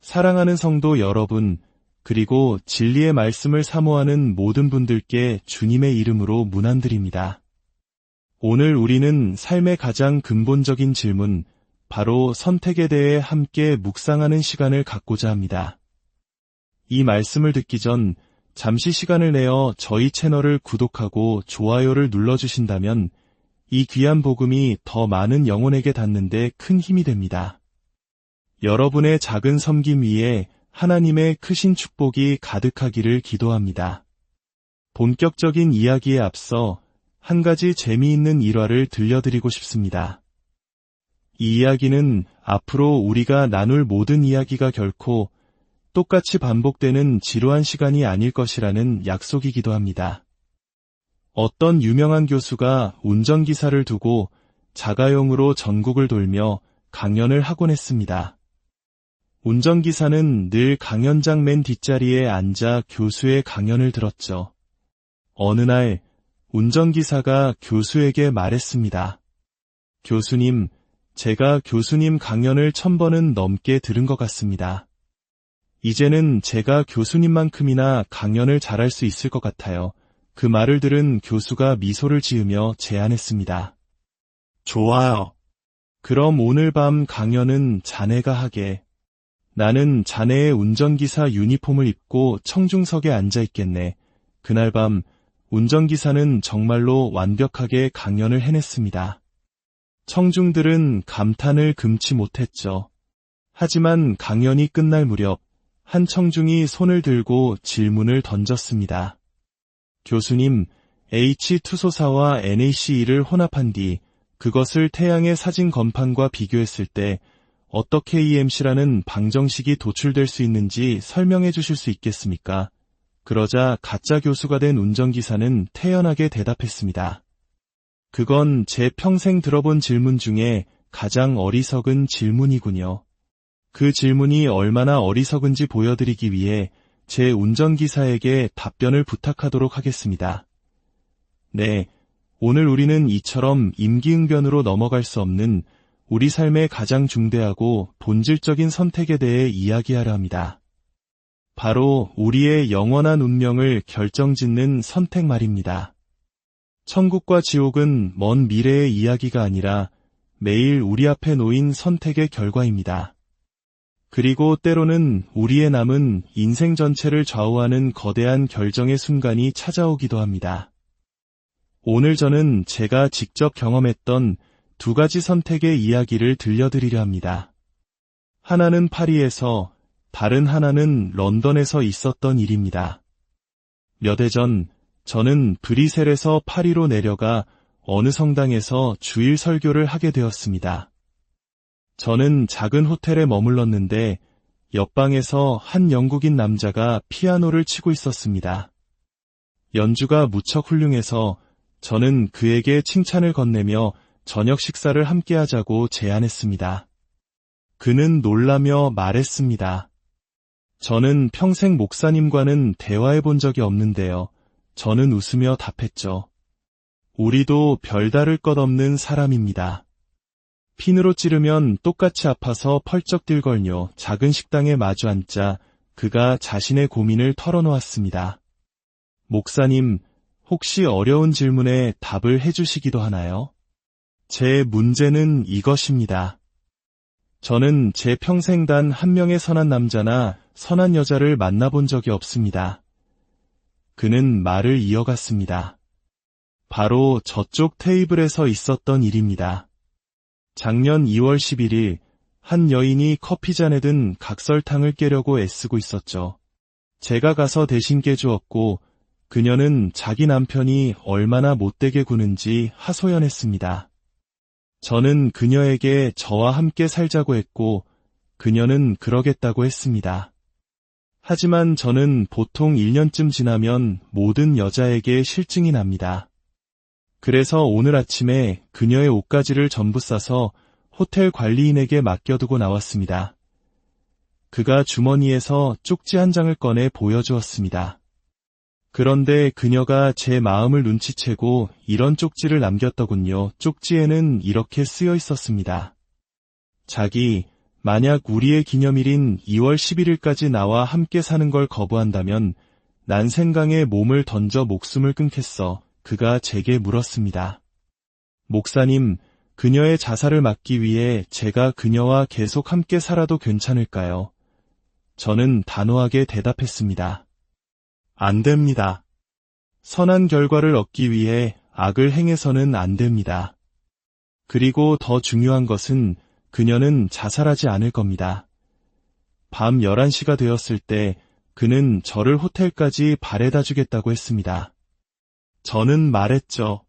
사랑하는 성도 여러분, 그리고 진리의 말씀을 사모하는 모든 분들께 주님의 이름으로 문안드립니다. 오늘 우리는 삶의 가장 근본적인 질문, 바로 선택에 대해 함께 묵상하는 시간을 갖고자 합니다. 이 말씀을 듣기 전 잠시 시간을 내어 저희 채널을 구독하고 좋아요를 눌러주신다면 이 귀한 복음이 더 많은 영혼에게 닿는 데 큰 힘이 됩니다. 여러분의 작은 섬김 위에 하나님의 크신 축복이 가득하기를 기도합니다. 본격적인 이야기에 앞서 한 가지 재미있는 일화를 들려드리고 싶습니다. 이 이야기는 앞으로 우리가 나눌 모든 이야기가 결코 똑같이 반복되는 지루한 시간이 아닐 것이라는 약속이기도 합니다. 어떤 유명한 교수가 운전기사를 두고 자가용으로 전국을 돌며 강연을 하곤 했습니다. 운전기사는 늘 강연장 맨 뒷자리에 앉아 교수의 강연을 들었죠. 어느 날 운전기사가 교수에게 말했습니다. 교수님, 제가 교수님 강연을 1000번은 넘게 들은 것 같습니다. 이제는 제가 교수님만큼이나 강연을 잘할 수 있을 것 같아요. 그 말을 들은 교수가 미소를 지으며 제안했습니다. 좋아요. 그럼 오늘 밤 강연은 자네가 하게. 나는 자네의 운전기사 유니폼을 입고 청중석에 앉아있겠네. 그날 밤 운전기사는 정말로 완벽하게 강연을 해냈습니다. 청중들은 감탄을 금치 못했죠. 하지만 강연이 끝날 무렵 한 청중이 손을 들고 질문을 던졌습니다. 교수님, H2소사와 NaCl을 혼합한 뒤 그것을 태양의 사진 건판과 비교했을 때 어떻게 EMC라는 방정식이 도출될 수 있는지 설명해 주실 수 있겠습니까? 그러자 가짜 교수가 된 운전기사는 태연하게 대답했습니다. 그건 제 평생 들어본 질문 중에 가장 어리석은 질문이군요. 그 질문이 얼마나 어리석은지 보여드리기 위해 제 운전기사에게 답변을 부탁하도록 하겠습니다. 네, 오늘 우리는 이처럼 임기응변으로 넘어갈 수 없는 우리 삶의 가장 중대하고 본질적인 선택에 대해 이야기하려 합니다. 바로 우리의 영원한 운명을 결정짓는 선택 말입니다. 천국과 지옥은 먼 미래의 이야기가 아니라 매일 우리 앞에 놓인 선택의 결과입니다. 그리고 때로는 우리의 남은 인생 전체를 좌우하는 거대한 결정의 순간이 찾아오기도 합니다. 오늘 저는 제가 직접 경험했던 두 가지 선택의 이야기를 들려드리려 합니다. 하나는 파리에서, 다른 하나는 런던에서 있었던 일입니다. 몇 해 전, 저는 브뤼셀에서 파리로 내려가 어느 성당에서 주일 설교를 하게 되었습니다. 저는 작은 호텔에 머물렀는데 옆방에서 한 영국인 남자가 피아노를 치고 있었습니다. 연주가 무척 훌륭해서 저는 그에게 칭찬을 건네며 저녁 식사를 함께 하자고 제안했습니다. 그는 놀라며 말했습니다. 저는 평생 목사님과는 대화해 본 적이 없는데요. 저는 웃으며 답했죠. 우리도 별다를 것 없는 사람입니다. 핀으로 찌르면 똑같이 아파서 펄쩍 뛸걸요. 작은 식당에 마주 앉자 그가 자신의 고민을 털어놓았습니다. 목사님, 혹시 어려운 질문에 답을 해주시기도 하나요? 제 문제는 이것입니다. 저는 제 평생 단 한 명의 선한 남자나 선한 여자를 만나본 적이 없습니다. 그는 말을 이어갔습니다. 바로 저쪽 테이블에서 있었던 일입니다. 작년 2월 11일 한 여인이 커피잔에 든 각설탕을 깨려고 애쓰고 있었죠. 제가 가서 대신 깨주었고 그녀는 자기 남편이 얼마나 못되게 구는지 하소연했습니다. 저는 그녀에게 저와 함께 살자고 했고 그녀는 그러겠다고 했습니다. 하지만 저는 보통 1년쯤 지나면 모든 여자에게 실증이 납니다. 그래서 오늘 아침에 그녀의 옷가지를 전부 싸서 호텔 관리인에게 맡겨두고 나왔습니다. 그가 주머니에서 쪽지 한 장을 꺼내 보여주었습니다. 그런데 그녀가 제 마음을 눈치채고 이런 쪽지를 남겼더군요. 쪽지에는 이렇게 쓰여 있었습니다. 자기, 만약 우리의 기념일인 2월 11일까지 나와 함께 사는 걸 거부한다면 난 생강에 몸을 던져 목숨을 끊겠어. 그가 제게 물었습니다. 목사님, 그녀의 자살을 막기 위해 제가 그녀와 계속 함께 살아도 괜찮을까요? 저는 단호하게 대답했습니다. 안 됩니다. 선한 결과를 얻기 위해 악을 행해서는 안 됩니다. 그리고 더 중요한 것은 그녀는 자살하지 않을 겁니다. 밤 11시가 되었을 때 그는 저를 호텔까지 바래다 주겠다고 했습니다. 저는 말했죠.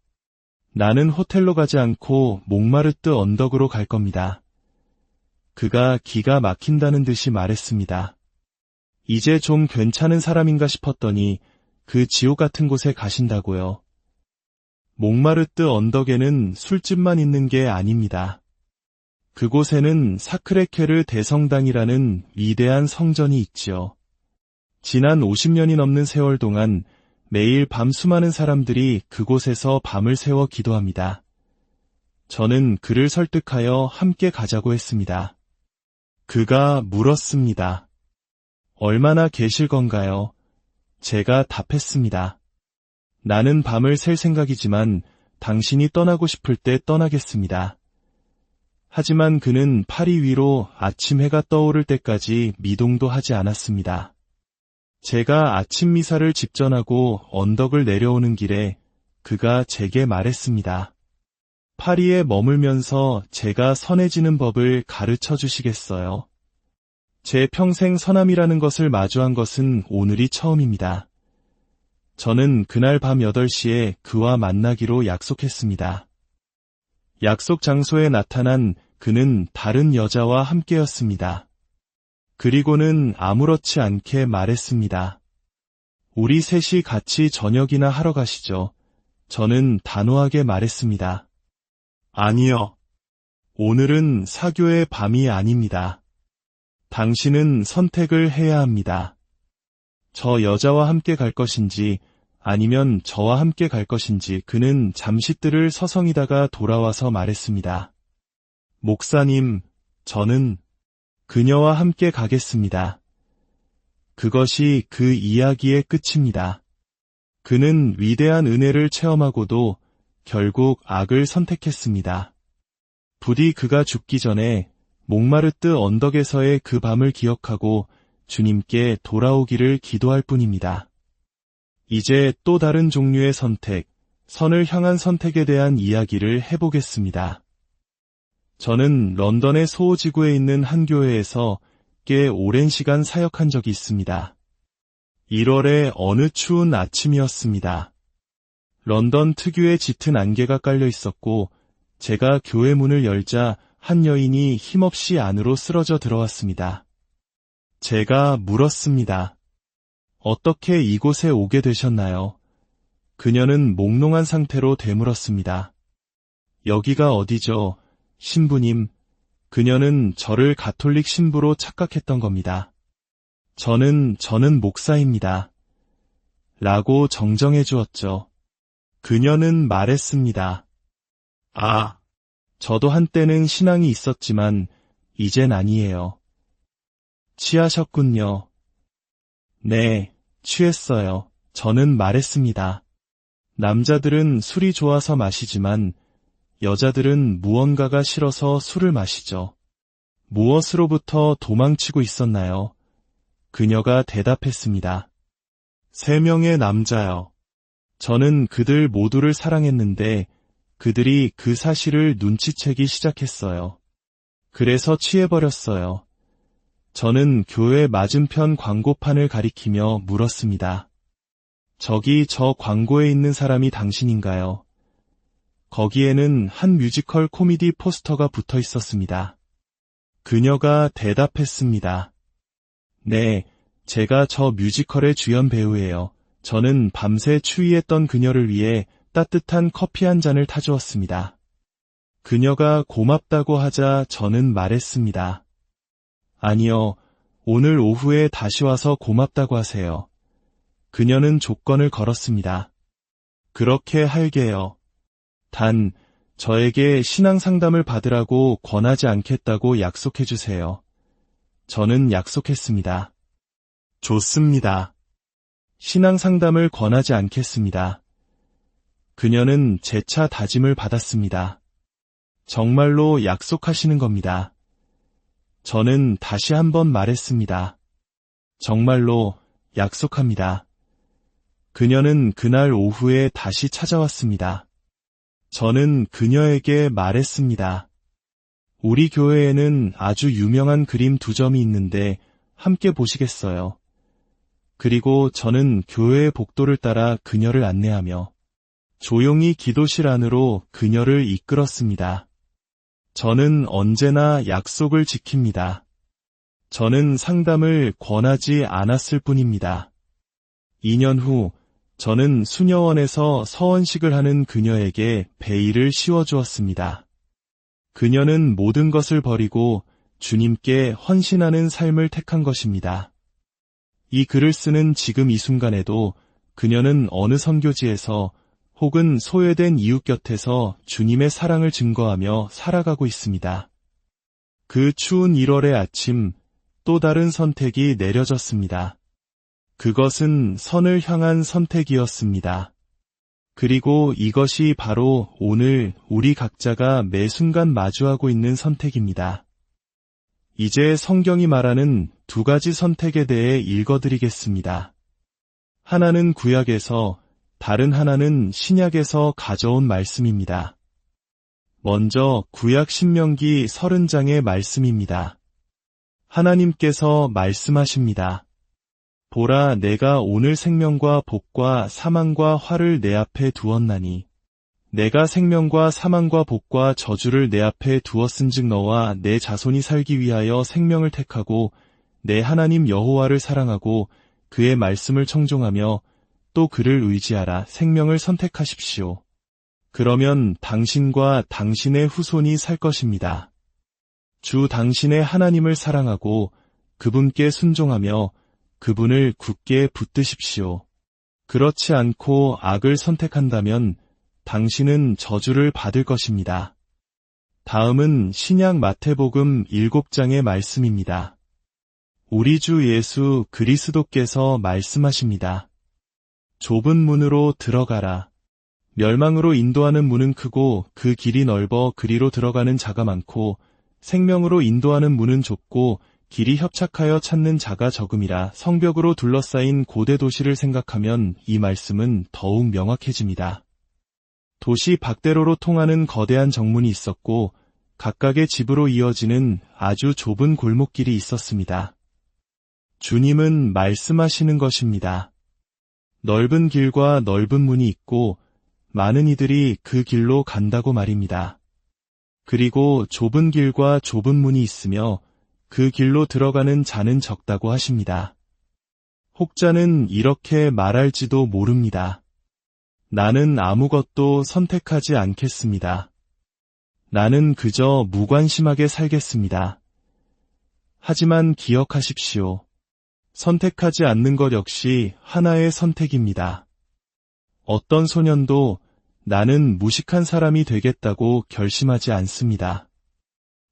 나는 호텔로 가지 않고 몽마르트 언덕으로 갈 겁니다. 그가 기가 막힌다는 듯이 말했습니다. 이제 좀 괜찮은 사람인가 싶었더니 그 지옥 같은 곳에 가신다고요. 몽마르트 언덕에는 술집만 있는 게 아닙니다. 그곳에는 사크레케르 대성당이라는 위대한 성전이 있지요. 지난 50년이 넘는 세월 동안 매일 밤 수많은 사람들이 그곳에서 밤을 새워 기도합니다. 저는 그를 설득하여 함께 가자고 했습니다. 그가 물었습니다. 얼마나 계실 건가요? 제가 답했습니다. 나는 밤을 샐 생각이지만 당신이 떠나고 싶을 때 떠나겠습니다. 하지만 그는 파리 위로 아침 해가 떠오를 때까지 미동도 하지 않았습니다. 제가 아침 미사를 집전하고 언덕을 내려오는 길에 그가 제게 말했습니다. 파리에 머물면서 제가 선해지는 법을 가르쳐 주시겠어요? 제 평생 선함이라는 것을 마주한 것은 오늘이 처음입니다. 저는 그날 밤 8시에 그와 만나기로 약속했습니다. 약속 장소에 나타난 그는 다른 여자와 함께였습니다. 그리고는 아무렇지 않게 말했습니다. 우리 셋이 같이 저녁이나 하러 가시죠. 저는 단호하게 말했습니다. 아니요. 오늘은 사교의 밤이 아닙니다. 당신은 선택을 해야 합니다. 저 여자와 함께 갈 것인지 아니면 저와 함께 갈 것인지. 그는 잠시 뜰을 서성이다가 돌아와서 말했습니다. 목사님, 저는 그녀와 함께 가겠습니다. 그것이 그 이야기의 끝입니다. 그는 위대한 은혜를 체험하고도 결국 악을 선택했습니다. 부디 그가 죽기 전에 몽마르트 언덕에서의 그 밤을 기억하고 주님께 돌아오기를 기도할 뿐입니다. 이제 또 다른 종류의 선택, 선을 향한 선택에 대한 이야기를 해보겠습니다. 저는 런던의 소호지구에 있는 한 교회에서 꽤 오랜 시간 사역한 적이 있습니다. 1월의 어느 추운 아침이었습니다. 런던 특유의 짙은 안개가 깔려 있었고 제가 교회 문을 열자 한 여인이 힘없이 안으로 쓰러져 들어왔습니다. 제가 물었습니다. 어떻게 이곳에 오게 되셨나요? 그녀는 몽롱한 상태로 되물었습니다. 여기가 어디죠? 신부님, 그녀는 저를 가톨릭 신부로 착각했던 겁니다. 저는 목사입니다. 라고 정정해 주었죠. 그녀는 말했습니다. 아, 저도 한때는 신앙이 있었지만 이젠 아니에요. 취하셨군요. 네, 취했어요. 저는 말했습니다. 남자들은 술이 좋아서 마시지만 여자들은 무언가가 싫어서 술을 마시죠. 무엇으로부터 도망치고 있었나요? 그녀가 대답했습니다. 3명의 남자요. 저는 그들 모두를 사랑했는데 그들이 그 사실을 눈치채기 시작했어요. 그래서 취해버렸어요. 저는 교회 맞은편 광고판을 가리키며 물었습니다. 저기 저 광고에 있는 사람이 당신인가요? 거기에는 한 뮤지컬 코미디 포스터가 붙어 있었습니다. 그녀가 대답했습니다. 네, 제가 저 뮤지컬의 주연 배우예요. 저는 밤새 추위했던 그녀를 위해 따뜻한 커피 한 잔을 타주었습니다. 그녀가 고맙다고 하자 저는 말했습니다. 아니요, 오늘 오후에 다시 와서 고맙다고 하세요. 그녀는 조건을 걸었습니다. 그렇게 할게요. 단, 저에게 신앙 상담을 받으라고 권하지 않겠다고 약속해 주세요. 저는 약속했습니다. 좋습니다. 신앙 상담을 권하지 않겠습니다. 그녀는 재차 다짐을 받았습니다. 정말로 약속하시는 겁니다. 저는 다시 한번 말했습니다. 정말로 약속합니다. 그녀는 그날 오후에 다시 찾아왔습니다. 저는 그녀에게 말했습니다. 우리 교회에는 아주 유명한 그림 2점이 있는데 함께 보시겠어요? 그리고 저는 교회의 복도를 따라 그녀를 안내하며 조용히 기도실 안으로 그녀를 이끌었습니다. 저는 언제나 약속을 지킵니다. 저는 상담을 권하지 않았을 뿐입니다. 2년 후 저는 수녀원에서 서원식을 하는 그녀에게 베일을 씌워주었습니다. 그녀는 모든 것을 버리고 주님께 헌신하는 삶을 택한 것입니다. 이 글을 쓰는 지금 이 순간에도 그녀는 어느 선교지에서 혹은 소외된 이웃 곁에서 주님의 사랑을 증거하며 살아가고 있습니다. 그 추운 1월의 아침, 또 다른 선택이 내려졌습니다. 그것은 선을 향한 선택이었습니다. 그리고 이것이 바로 오늘 우리 각자가 매 순간 마주하고 있는 선택입니다. 이제 성경이 말하는 2가지 선택에 대해 읽어드리겠습니다. 하나는 구약에서, 다른 하나는 신약에서 가져온 말씀입니다. 먼저 구약 신명기 30장의 말씀입니다. 하나님께서 말씀하십니다. 보라, 내가 오늘 생명과 복과 사망과 화를 내 앞에 두었나니 내가 생명과 사망과 복과 저주를 내 앞에 두었은즉 너와 내 자손이 살기 위하여 생명을 택하고 내 하나님 여호와를 사랑하고 그의 말씀을 청종하며 또 그를 의지하라. 생명을 선택하십시오. 그러면 당신과 당신의 후손이 살 것입니다. 주 당신의 하나님을 사랑하고 그분께 순종하며 그분을 굳게 붙드십시오. 그렇지 않고 악을 선택한다면 당신은 저주를 받을 것입니다. 다음은 신약 마태복음 7장의 말씀입니다. 우리 주 예수 그리스도께서 말씀하십니다. 좁은 문으로 들어가라. 멸망으로 인도하는 문은 크고 그 길이 넓어 그리로 들어가는 자가 많고 생명으로 인도하는 문은 좁고 길이 협착하여 찾는 자가 적음이라. 성벽으로 둘러싸인 고대 도시를 생각하면 이 말씀은 더욱 명확해집니다. 도시 밖대로로 통하는 거대한 정문이 있었고 각각의 집으로 이어지는 아주 좁은 골목길이 있었습니다. 주님은 말씀하시는 것입니다. 넓은 길과 넓은 문이 있고 많은 이들이 그 길로 간다고 말입니다. 그리고 좁은 길과 좁은 문이 있으며 그 길로 들어가는 자는 적다고 하십니다. 혹자는 이렇게 말할지도 모릅니다. 나는 아무것도 선택하지 않겠습니다. 나는 그저 무관심하게 살겠습니다. 하지만 기억하십시오. 선택하지 않는 것 역시 하나의 선택입니다. 어떤 소년도 나는 무식한 사람이 되겠다고 결심하지 않습니다.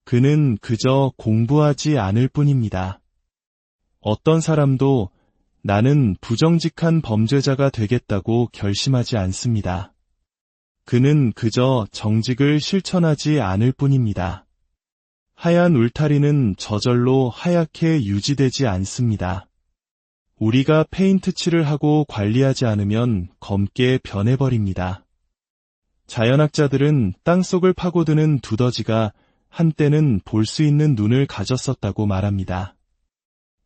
그는 그저 공부하지 않을 뿐입니다. 어떤 사람도 나는 부정직한 범죄자가 되겠다고 결심하지 않습니다. 그는 그저 정직을 실천하지 않을 뿐입니다. 하얀 울타리는 저절로 하얗게 유지되지 않습니다. 우리가 페인트 칠을 하고 관리하지 않으면 검게 변해버립니다. 자연학자들은 땅속을 파고드는 두더지가 한때는 볼 수 있는 눈을 가졌었다고 말합니다.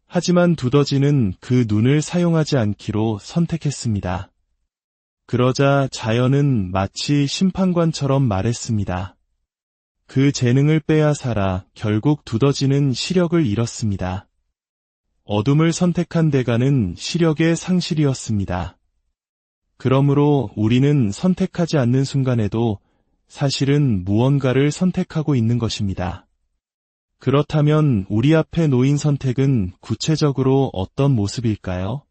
하지만 두더지는 그 눈을 사용하지 않기로 선택했습니다. 그러자 자연은 마치 심판관처럼 말했습니다. 그 재능을 빼앗아라. 결국 두더지는 시력을 잃었습니다. 어둠을 선택한 대가는 시력의 상실이었습니다. 그러므로 우리는 선택하지 않는 순간에도 사실은 무언가를 선택하고 있는 것입니다. 그렇다면 우리 앞에 놓인 선택은 구체적으로 어떤 모습일까요?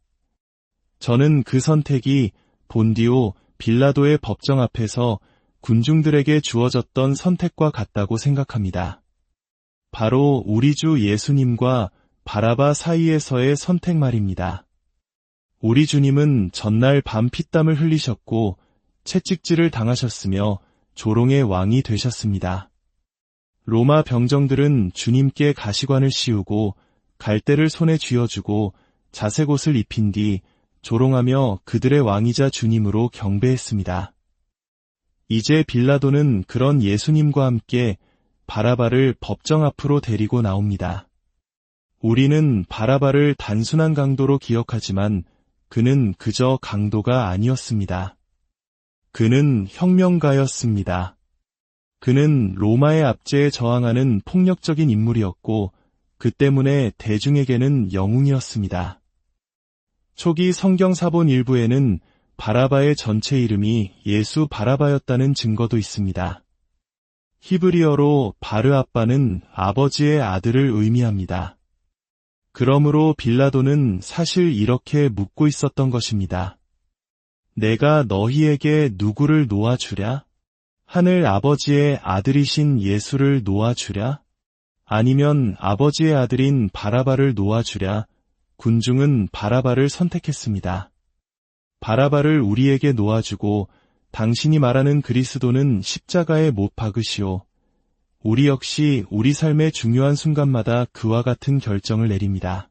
저는 그 선택이 본디오 빌라도의 법정 앞에서 군중들에게 주어졌던 선택과 같다고 생각합니다. 바로 우리 주 예수님과 바라바 사이에서의 선택 말입니다. 우리 주님은 전날 밤 피땀을 흘리셨고 채찍질을 당하셨으며 조롱의 왕이 되셨습니다. 로마 병정들은 주님께 가시관을 씌우고 갈대를 손에 쥐어주고 자색 옷을 입힌 뒤 조롱하며 그들의 왕이자 주님으로 경배했습니다. 이제 빌라도는 그런 예수님과 함께 바라바를 법정 앞으로 데리고 나옵니다. 우리는 바라바를 단순한 강도로 기억하지만 그는 그저 강도가 아니었습니다. 그는 혁명가였습니다. 그는 로마의 압제에 저항하는 폭력적인 인물이었고 그 때문에 대중에게는 영웅이었습니다. 초기 성경 사본 일부에는 바라바의 전체 이름이 예수 바라바였다는 증거도 있습니다. 히브리어로 바르아빠는 아버지의 아들을 의미합니다. 그러므로 빌라도는 사실 이렇게 묻고 있었던 것입니다. 내가 너희에게 누구를 놓아주랴? 하늘 아버지의 아들이신 예수를 놓아주랴? 아니면 아버지의 아들인 바라바를 놓아주랴? 군중은 바라바를 선택했습니다. 바라바를 우리에게 놓아주고 당신이 말하는 그리스도는 십자가에 못 박으시오. 우리 역시 우리 삶의 중요한 순간마다 그와 같은 결정을 내립니다.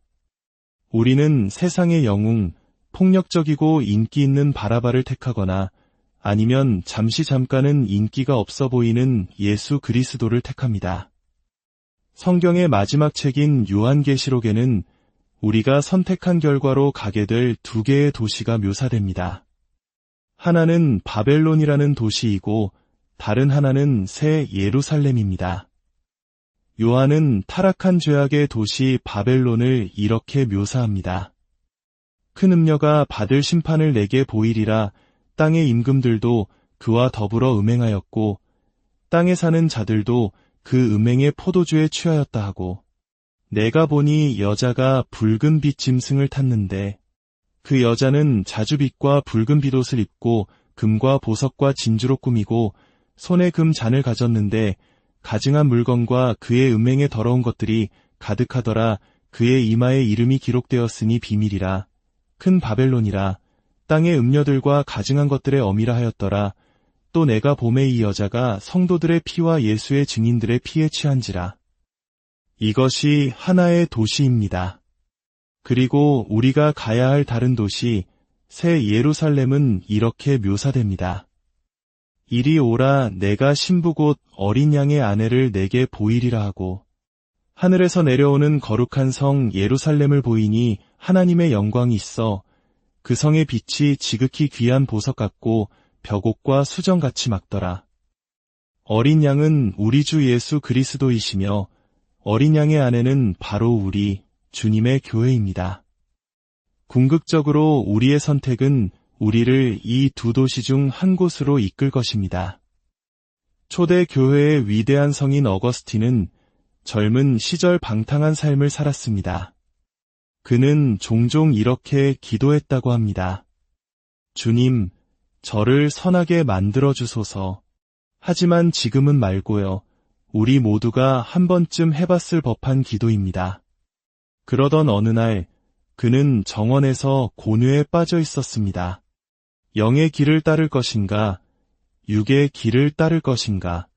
우리는 세상의 영웅, 폭력적이고 인기 있는 바라바를 택하거나 아니면 잠깐은 인기가 없어 보이는 예수 그리스도를 택합니다. 성경의 마지막 책인 요한계시록에는 우리가 선택한 결과로 가게 될 두 개의 도시가 묘사됩니다. 하나는 바벨론이라는 도시이고 다른 하나는 새 예루살렘입니다. 요한은 타락한 죄악의 도시 바벨론을 이렇게 묘사합니다. 큰 음녀가 받을 심판을 내게 보이리라. 땅의 임금들도 그와 더불어 음행하였고 땅에 사는 자들도 그 음행의 포도주에 취하였다 하고 내가 보니 여자가 붉은 빛 짐승을 탔는데 그 여자는 자주빛과 붉은 빛옷을 입고 금과 보석과 진주로 꾸미고 손에 금 잔을 가졌는데 가증한 물건과 그의 음행의 더러운 것들이 가득하더라. 그의 이마에 이름이 기록되었으니 비밀이라. 큰 바벨론이라. 땅의 음녀들과 가증한 것들의 어미라 하였더라. 또 내가 봄에 이 여자가 성도들의 피와 예수의 증인들의 피에 취한지라. 이것이 하나의 도시입니다. 그리고 우리가 가야 할 다른 도시, 새 예루살렘은 이렇게 묘사됩니다. 이리 오라. 내가 신부 곧 어린 양의 아내를 내게 보이리라 하고 하늘에서 내려오는 거룩한 성 예루살렘을 보이니 하나님의 영광이 있어 그 성의 빛이 지극히 귀한 보석 같고 벽옥과 수정같이 막더라. 어린 양은 우리 주 예수 그리스도이시며 어린 양의 아내는 바로 우리 주님의 교회입니다. 궁극적으로 우리의 선택은 우리를 이 두 도시 중 한 곳으로 이끌 것입니다. 초대 교회의 위대한 성인 어거스틴은 젊은 시절 방탕한 삶을 살았습니다. 그는 종종 이렇게 기도했다고 합니다. 주님, 저를 선하게 만들어주소서. 하지만 지금은 말고요. 우리 모두가 한 번쯤 해봤을 법한 기도입니다. 그러던 어느 날 그는 정원에서 곤유에 빠져 있었습니다. 영의 길을 따를 것인가, 육의 길을 따를 것인가.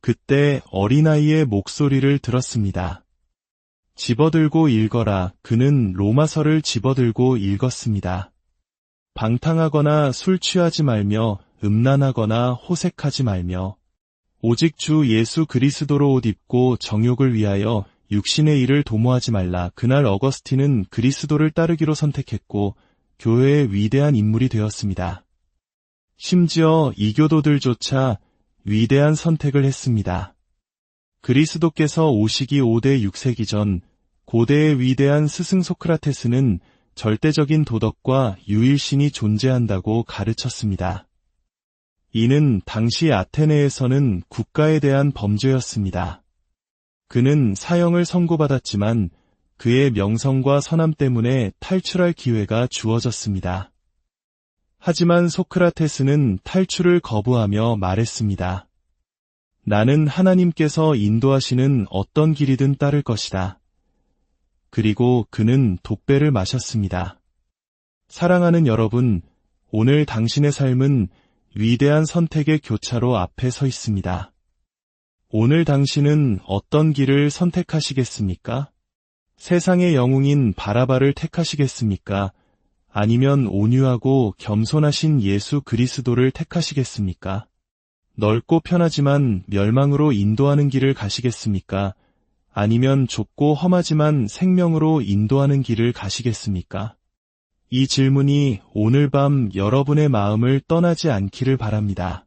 그때 어린아이의 목소리를 들었습니다. 집어들고 읽어라. 그는 로마서를 집어들고 읽었습니다. 방탕하거나 술 취하지 말며 음란하거나 호색하지 말며 오직 주 예수 그리스도로 옷 입고 정욕을 위하여 육신의 일을 도모하지 말라. 그날 어거스틴은 그리스도를 따르기로 선택했고 교회의 위대한 인물이 되었습니다. 심지어 이교도들조차 위대한 선택을 했습니다. 그리스도께서 오시기 5대 6세기 전 고대의 위대한 스승 소크라테스는 절대적인 도덕과 유일신이 존재한다고 가르쳤습니다. 이는 당시 아테네에서는 국가에 대한 범죄였습니다. 그는 사형을 선고받았지만 그의 명성과 선함 때문에 탈출할 기회가 주어졌습니다. 하지만 소크라테스는 탈출을 거부하며 말했습니다. 나는 하나님께서 인도하시는 어떤 길이든 따를 것이다. 그리고 그는 독배를 마셨습니다. 사랑하는 여러분, 오늘 당신의 삶은 위대한 선택의 교차로 앞에 서 있습니다. 오늘 당신은 어떤 길을 선택하시겠습니까? 세상의 영웅인 바라바를 택하시겠습니까? 아니면 온유하고 겸손하신 예수 그리스도를 택하시겠습니까? 넓고 편하지만 멸망으로 인도하는 길을 가시겠습니까? 아니면 좁고 험하지만 생명으로 인도하는 길을 가시겠습니까? 이 질문이 오늘 밤 여러분의 마음을 떠나지 않기를 바랍니다.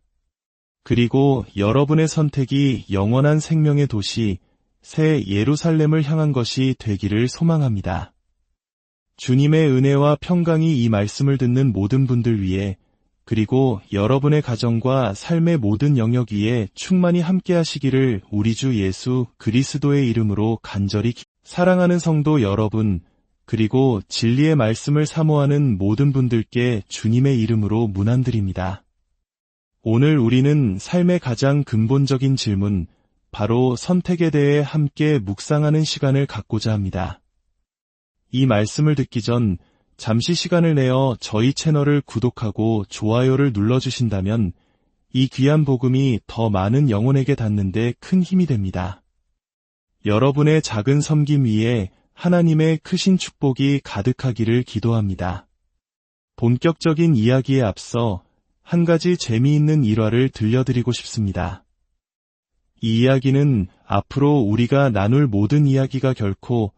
그리고 여러분의 선택이 영원한 생명의 도시, 새 예루살렘을 향한 것이 되기를 소망합니다. 주님의 은혜와 평강이 이 말씀을 듣는 모든 분들 위해, 그리고 여러분의 가정과 삶의 모든 영역 위에 충만히 함께 하시기를 우리 주 예수 그리스도의 이름으로 간절히 사랑하는 성도 여러분, 그리고 진리의 말씀을 사모하는 모든 분들께 주님의 이름으로 문안드립니다. 오늘 우리는 삶의 가장 근본적인 질문, 바로 선택에 대해 함께 묵상하는 시간을 갖고자 합니다. 이 말씀을 듣기 전 잠시 시간을 내어 저희 채널을 구독하고 좋아요를 눌러주신다면 이 귀한 복음이 더 많은 영혼에게 닿는 데 큰 힘이 됩니다. 여러분의 작은 섬김 위에 하나님의 크신 축복이 가득하기를 기도합니다. 본격적인 이야기에 앞서 한 가지 재미있는 일화를 들려드리고 싶습니다. 이 이야기는 앞으로 우리가 나눌 모든 이야기가 결코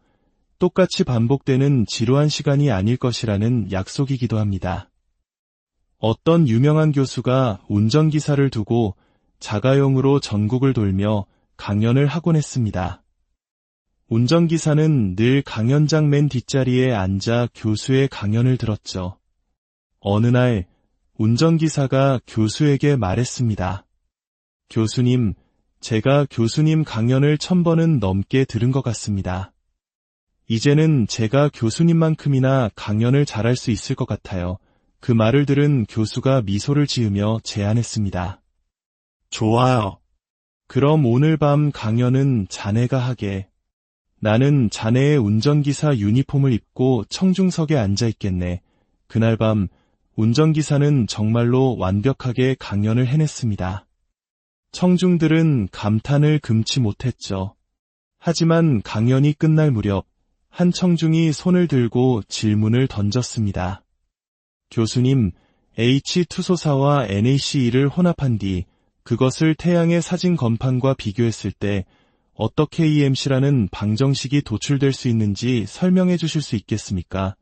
똑같이 반복되는 지루한 시간이 아닐 것이라는 약속이기도 합니다. 어떤 유명한 교수가 운전기사를 두고 자가용으로 전국을 돌며 강연을 하곤 했습니다. 운전기사는 늘 강연장 맨 뒷자리에 앉아 교수의 강연을 들었죠. 어느 날 운전기사가 교수에게 말했습니다. 교수님, 제가 교수님 강연을 1000번은 넘게 들은 것 같습니다. 이제는 제가 교수님만큼이나 강연을 잘할 수 있을 것 같아요. 그 말을 들은 교수가 미소를 지으며 제안했습니다. 좋아요. 그럼 오늘 밤 강연은 자네가 하게. 나는 자네의 운전기사 유니폼을 입고 청중석에 앉아 있겠네. 그날 밤 운전기사는 정말로 완벽하게 강연을 해냈습니다. 청중들은 감탄을 금치 못했죠. 하지만 강연이 끝날 무렵 한 청중이 손을 들고 질문을 던졌습니다. 교수님, H2소사와 NaCE를 혼합한 뒤 그것을 태양의 사진 건판과 비교했을 때 어떻게 EMC라는 방정식이 도출될 수 있는지 설명해 주실 수 있겠습니까?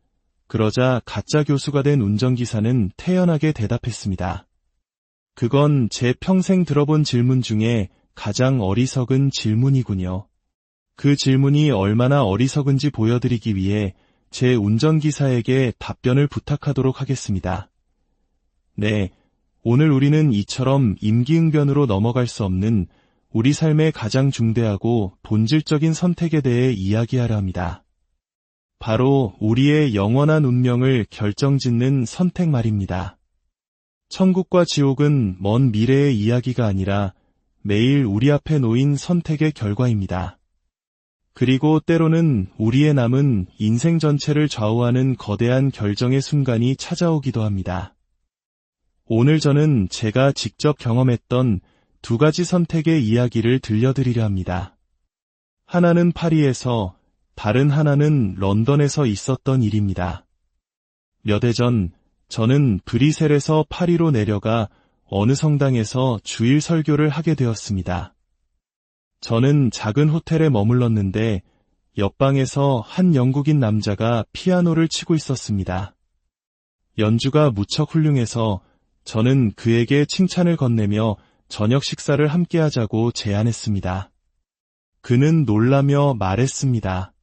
그러자 가짜 교수가 된 운전기사는 태연하게 대답했습니다. 그건 제 평생 들어본 질문 중에 가장 어리석은 질문이군요. 그 질문이 얼마나 어리석은지 보여드리기 위해 제 운전기사에게 답변을 부탁하도록 하겠습니다. 네, 오늘 우리는 이처럼 임기응변으로 넘어갈 수 없는 우리 삶의 가장 중대하고 본질적인 선택에 대해 이야기하려 합니다. 바로 우리의 영원한 운명을 결정짓는 선택 말입니다. 천국과 지옥은 먼 미래의 이야기가 아니라 매일 우리 앞에 놓인 선택의 결과입니다. 그리고 때로는 우리의 남은 인생 전체를 좌우하는 거대한 결정의 순간이 찾아오기도 합니다. 오늘 저는 제가 직접 경험했던 2가지 선택의 이야기를 들려드리려 합니다. 하나는 파리에서, 다른 하나는 런던에서 있었던 일입니다. 몇 해 전 저는 브뤼셀에서 파리로 내려가 어느 성당에서 주일 설교를 하게 되었습니다. 저는 작은 호텔에 머물렀는데 옆방에서 한 영국인 남자가 피아노를 치고 있었습니다. 연주가 무척 훌륭해서 저는 그에게 칭찬을 건네며 저녁 식사를 함께 하자고 제안했습니다. 그는 놀라며 말했습니다.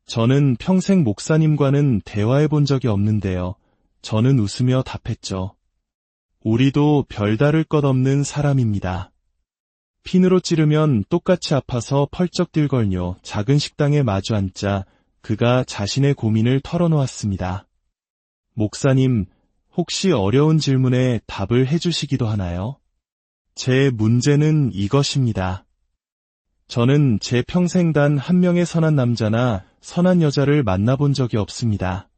저는 평생 목사님과는 대화해 본 적이 없는데요. 저는 웃으며 답했죠. 우리도 별다를 것 없는 사람입니다. 핀으로 찌르면 똑같이 아파서 펄쩍 뛸걸요. 작은 식당에 마주 앉자 그가 자신의 고민을 털어놓았습니다. 목사님, 혹시 어려운 질문에 답을 해주시기도 하나요? 제 문제는 이것입니다. 저는 제 평생 단 한 명의 선한 남자나 선한 여자를 만나본 적이 없습니다.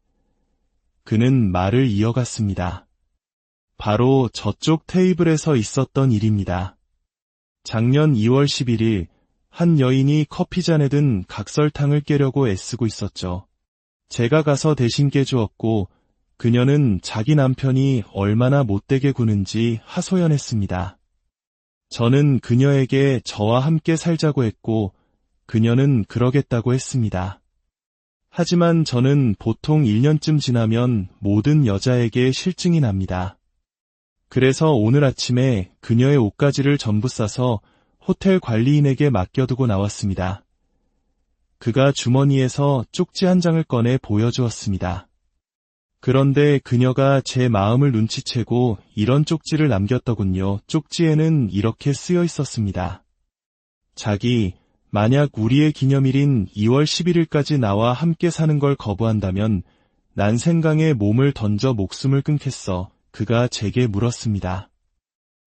그는 말을 이어갔습니다. 바로 저쪽 테이블에서 있었던 일입니다. 작년 2월 11일 한 여인이 커피잔에 든 각설탕을 깨려고 애쓰고 있었죠. 제가 가서 대신 깨주었고 그녀는 자기 남편이 얼마나 못되게 구는지 하소연했습니다. 저는 그녀에게 저와 함께 살자고 했고 그녀는 그러겠다고 했습니다. 하지만 저는 보통 1년쯤 지나면 모든 여자에게 실증이 납니다. 그래서 오늘 아침에 그녀의 옷가지를 전부 싸서 호텔 관리인에게 맡겨두고 나왔습니다. 그가 주머니에서 쪽지 한 장을 꺼내 보여주었습니다. 그런데 그녀가 제 마음을 눈치채고 이런 쪽지를 남겼더군요. 쪽지에는 이렇게 쓰여 있었습니다. 자기, 만약 우리의 기념일인 2월 11일까지 나와 함께 사는 걸 거부한다면 난 생강에 몸을 던져 목숨을 끊겠어. 그가 제게 물었습니다.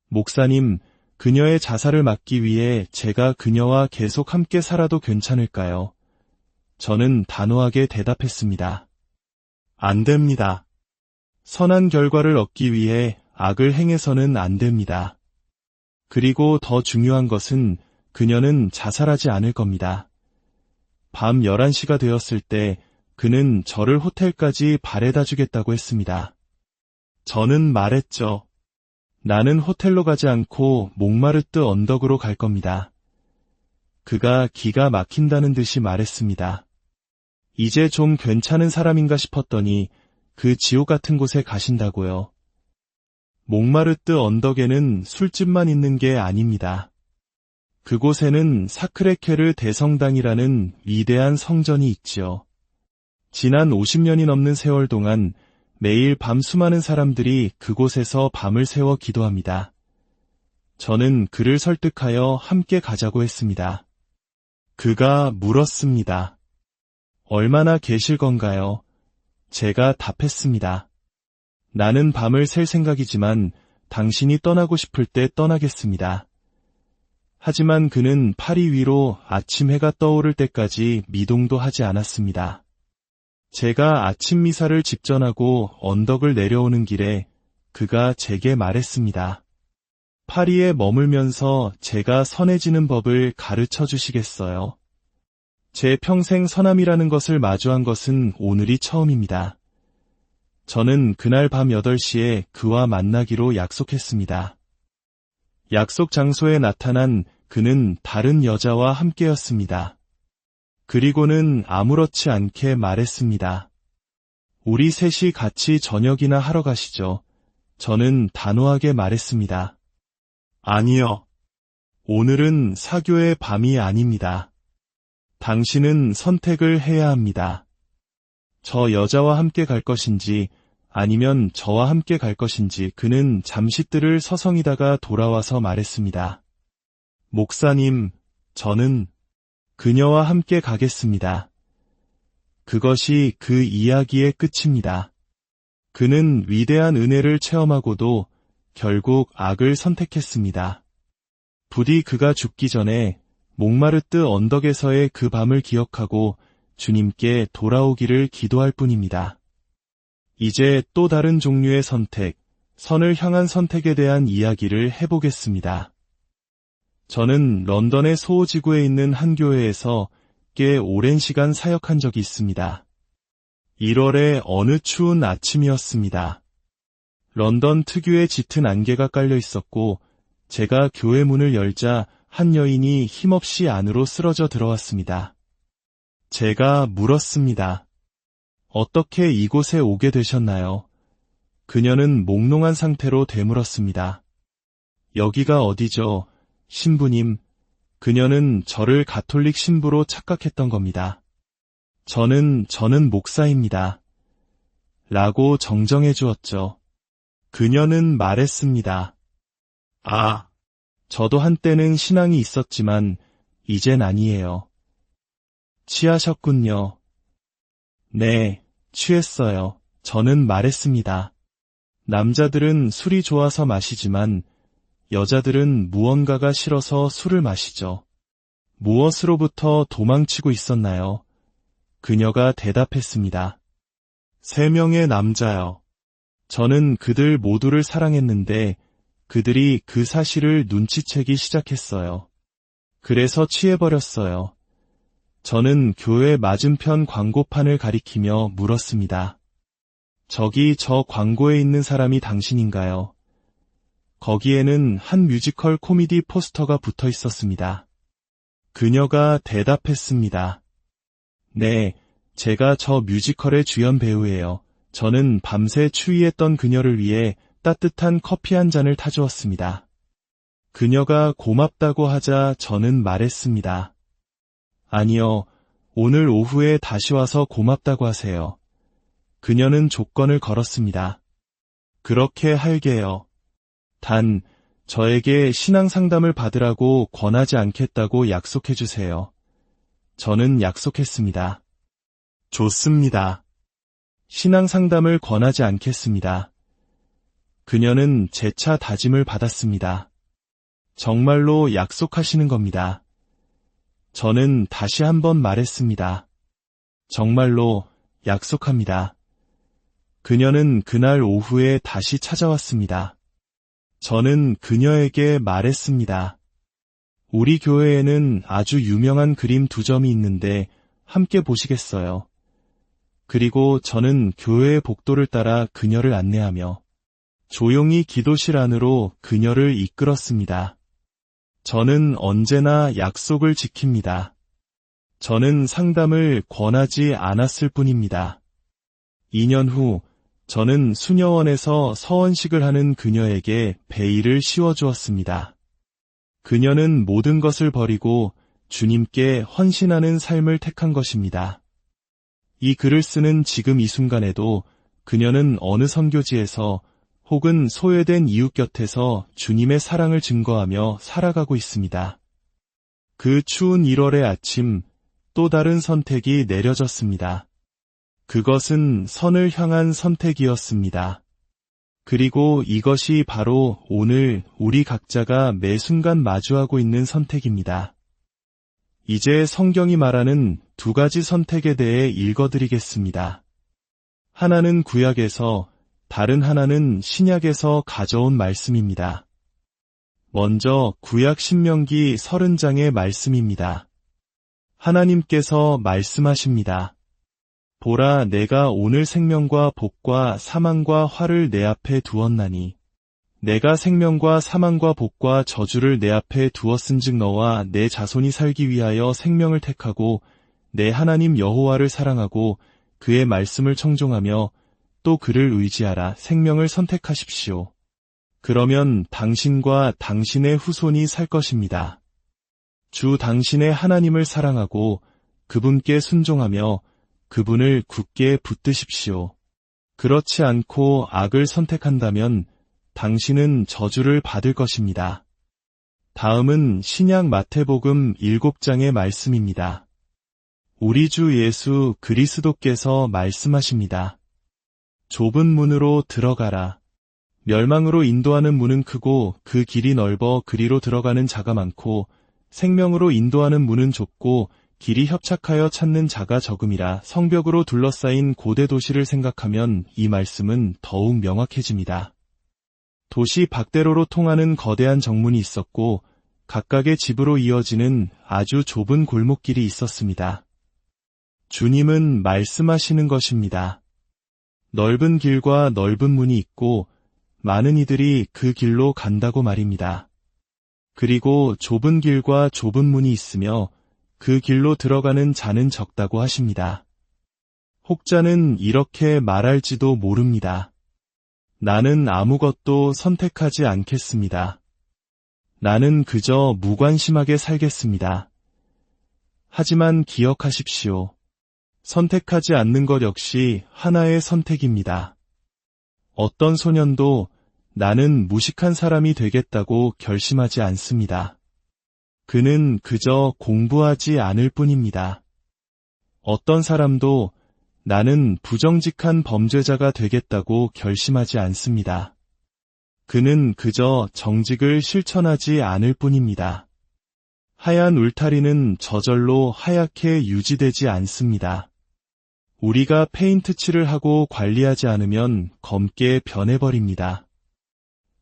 목사님, 그녀의 자살을 막기 위해 제가 그녀와 계속 함께 살아도 괜찮을까요? 저는 단호하게 대답했습니다. 안 됩니다. 선한 결과를 얻기 위해 악을 행해서는 안 됩니다. 그리고 더 중요한 것은 그녀는 자살하지 않을 겁니다. 밤 11시가 되었을 때 그는 저를 호텔까지 바래다 주겠다고 했습니다. 저는 말했죠. 나는 호텔로 가지 않고 몽마르트 언덕으로 갈 겁니다. 그가 기가 막힌다는 듯이 말했습니다. 이제 좀 괜찮은 사람인가 싶었더니 그 지옥 같은 곳에 가신다고요. 몽마르트 언덕에는 술집만 있는 게 아닙니다. 그곳에는 사크레케르 대성당이라는 위대한 성전이 있지요. 지난 50년이 넘는 세월 동안 매일 밤 수많은 사람들이 그곳에서 밤을 새워 기도합니다. 저는 그를 설득하여 함께 가자고 했습니다. 그가 물었습니다. 얼마나 계실 건가요? 제가 답했습니다. 나는 밤을 샐 생각이지만 당신이 떠나고 싶을 때 떠나겠습니다. 하지만 그는 파리 위로 아침 해가 떠오를 때까지 미동도 하지 않았습니다. 제가 아침 미사를 집전하고 언덕을 내려오는 길에 그가 제게 말했습니다. 파리에 머물면서 제가 선해지는 법을 가르쳐 주시겠어요? 제 평생 선함이라는 것을 마주한 것은 오늘이 처음입니다. 저는 그날 밤 8시에 그와 만나기로 약속했습니다. 약속 장소에 나타난 그는 다른 여자와 함께였습니다. 그리고는 아무렇지 않게 말했습니다. 우리 셋이 같이 저녁이나 하러 가시죠. 저는 단호하게 말했습니다. 아니요. 오늘은 사교의 밤이 아닙니다. 당신은 선택을 해야 합니다. 저 여자와 함께 갈 것인지 아니면 저와 함께 갈 것인지. 그는 잠시 뜰을 서성이다가 돌아와서 말했습니다. 목사님, 저는 그녀와 함께 가겠습니다. 그것이 그 이야기의 끝입니다. 그는 위대한 은혜를 체험하고도 결국 악을 선택했습니다. 부디 그가 죽기 전에 몽마르트 언덕에서의 그 밤을 기억하고 주님께 돌아오기를 기도할 뿐입니다. 이제 또 다른 종류의 선택, 선을 향한 선택에 대한 이야기를 해보겠습니다. 저는 런던의 소호지구에 있는 한 교회에서 꽤 오랜 시간 사역한 적이 있습니다. 1월의 어느 추운 아침이었습니다. 런던 특유의 짙은 안개가 깔려 있었고 제가 교회 문을 열자 한 여인이 힘없이 안으로 쓰러져 들어왔습니다. 제가 물었습니다. 어떻게 이곳에 오게 되셨나요? 그녀는 몽롱한 상태로 되물었습니다. 여기가 어디죠? 신부님. 그녀는 저를 가톨릭 신부로 착각했던 겁니다. 저는 목사입니다. 라고 정정해 주었죠. 그녀는 말했습니다. 아, 저도 한때는 신앙이 있었지만 이젠 아니에요. 취하셨군요. 네, 취했어요. 저는 말했습니다. 남자들은 술이 좋아서 마시지만 여자들은 무언가가 싫어서 술을 마시죠. 무엇으로부터 도망치고 있었나요? 그녀가 대답했습니다. 3명의 남자요. 저는 그들 모두를 사랑했는데 그들이 그 사실을 눈치채기 시작했어요. 그래서 취해버렸어요. 저는 교회 맞은편 광고판을 가리키며 물었습니다. 저기 저 광고에 있는 사람이 당신인가요? 거기에는 한 뮤지컬 코미디 포스터가 붙어 있었습니다. 그녀가 대답했습니다. 네, 제가 저 뮤지컬의 주연 배우예요. 저는 밤새 추위했던 그녀를 위해 따뜻한 커피 한 잔을 타주었습니다. 그녀가 고맙다고 하자 저는 말했습니다. 아니요, 오늘 오후에 다시 와서 고맙다고 하세요. 그녀는 조건을 걸었습니다. 그렇게 할게요. 단, 저에게 신앙 상담을 받으라고 권하지 않겠다고 약속해 주세요. 저는 약속했습니다. 좋습니다. 신앙 상담을 권하지 않겠습니다. 그녀는 재차 다짐을 받았습니다. 정말로 약속하시는 겁니다. 저는 다시 한번 말했습니다. 정말로 약속합니다. 그녀는 그날 오후에 다시 찾아왔습니다. 저는 그녀에게 말했습니다. 우리 교회에는 아주 유명한 그림 2점이 있는데 함께 보시겠어요? 그리고 저는 교회의 복도를 따라 그녀를 안내하며 조용히 기도실 안으로 그녀를 이끌었습니다. 저는 언제나 약속을 지킵니다. 저는 상담을 권하지 않았을 뿐입니다. 2년 후 저는 수녀원에서 서원식을 하는 그녀에게 베일을 씌워주었습니다. 그녀는 모든 것을 버리고 주님께 헌신하는 삶을 택한 것입니다. 이 글을 쓰는 지금 이 순간에도 그녀는 어느 선교지에서 혹은 소외된 이웃 곁에서 주님의 사랑을 증거하며 살아가고 있습니다. 그 추운 1월의 아침, 또 다른 선택이 내려졌습니다. 그것은 선을 향한 선택이었습니다. 그리고 이것이 바로 오늘 우리 각자가 매 순간 마주하고 있는 선택입니다. 이제 성경이 말하는 2가지 선택에 대해 읽어드리겠습니다. 하나는 구약에서, 다른 하나는 신약에서 가져온 말씀입니다. 먼저 구약 신명기 30장의 말씀입니다. 하나님께서 말씀하십니다. 보라, 내가 오늘 생명과 복과 사망과 화를 내 앞에 두었나니 내가 생명과 사망과 복과 저주를 내 앞에 두었은즉 너와 내 자손이 살기 위하여 생명을 택하고 내 하나님 여호와를 사랑하고 그의 말씀을 청종하며 또 그를 의지하라. 생명을 선택하십시오. 그러면 당신과 당신의 후손이 살 것입니다. 주 당신의 하나님을 사랑하고 그분께 순종하며 그분을 굳게 붙드십시오. 그렇지 않고 악을 선택한다면 당신은 저주를 받을 것입니다. 다음은 신약 마태복음 7장의 말씀입니다. 우리 주 예수 그리스도께서 말씀하십니다. 좁은 문으로 들어가라. 멸망으로 인도하는 문은 크고 그 길이 넓어 그리로 들어가는 자가 많고 생명으로 인도하는 문은 좁고 길이 협착하여 찾는 자가 적음이라. 성벽으로 둘러싸인 고대 도시를 생각하면 이 말씀은 더욱 명확해집니다. 도시 밖대로로 통하는 거대한 정문이 있었고 각각의 집으로 이어지는 아주 좁은 골목길이 있었습니다. 주님은 말씀하시는 것입니다. 넓은 길과 넓은 문이 있고 많은 이들이 그 길로 간다고 말입니다. 그리고 좁은 길과 좁은 문이 있으며 그 길로 들어가는 자는 적다고 하십니다. 혹자는 이렇게 말할지도 모릅니다. 나는 아무것도 선택하지 않겠습니다. 나는 그저 무관심하게 살겠습니다. 하지만 기억하십시오. 선택하지 않는 것 역시 하나의 선택입니다. 어떤 소년도 나는 무식한 사람이 되겠다고 결심하지 않습니다. 그는 그저 공부하지 않을 뿐입니다. 어떤 사람도 나는 부정직한 범죄자가 되겠다고 결심하지 않습니다. 그는 그저 정직을 실천하지 않을 뿐입니다. 하얀 울타리는 저절로 하얗게 유지되지 않습니다. 우리가 페인트 칠을 하고 관리하지 않으면 검게 변해버립니다.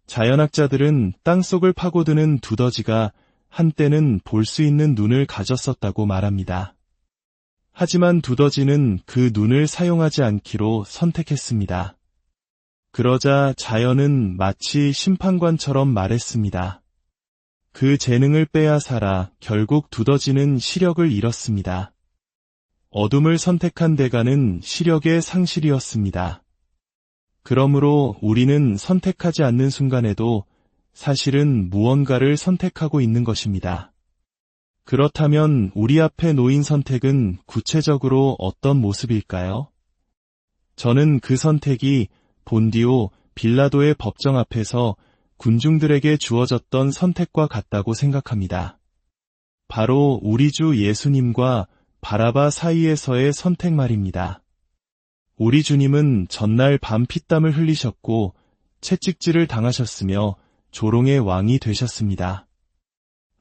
자연학자들은 땅속을 파고드는 두더지가 한때는 볼 수 있는 눈을 가졌었다고 말합니다. 하지만 두더지는 그 눈을 사용하지 않기로 선택했습니다. 그러자 자연은 마치 심판관처럼 말했습니다. 그 재능을 빼앗아라. 결국 두더지는 시력을 잃었습니다. 어둠을 선택한 대가는 시력의 상실이었습니다. 그러므로 우리는 선택하지 않는 순간에도 사실은 무언가를 선택하고 있는 것입니다. 그렇다면 우리 앞에 놓인 선택은 구체적으로 어떤 모습일까요? 저는 그 선택이 본디오 빌라도의 법정 앞에서 군중들에게 주어졌던 선택과 같다고 생각합니다. 바로 우리 주 예수님과 바라바 사이에서의 선택 말입니다. 우리 주님은 전날 밤 피땀을 흘리셨고 채찍질을 당하셨으며 조롱의 왕이 되셨습니다.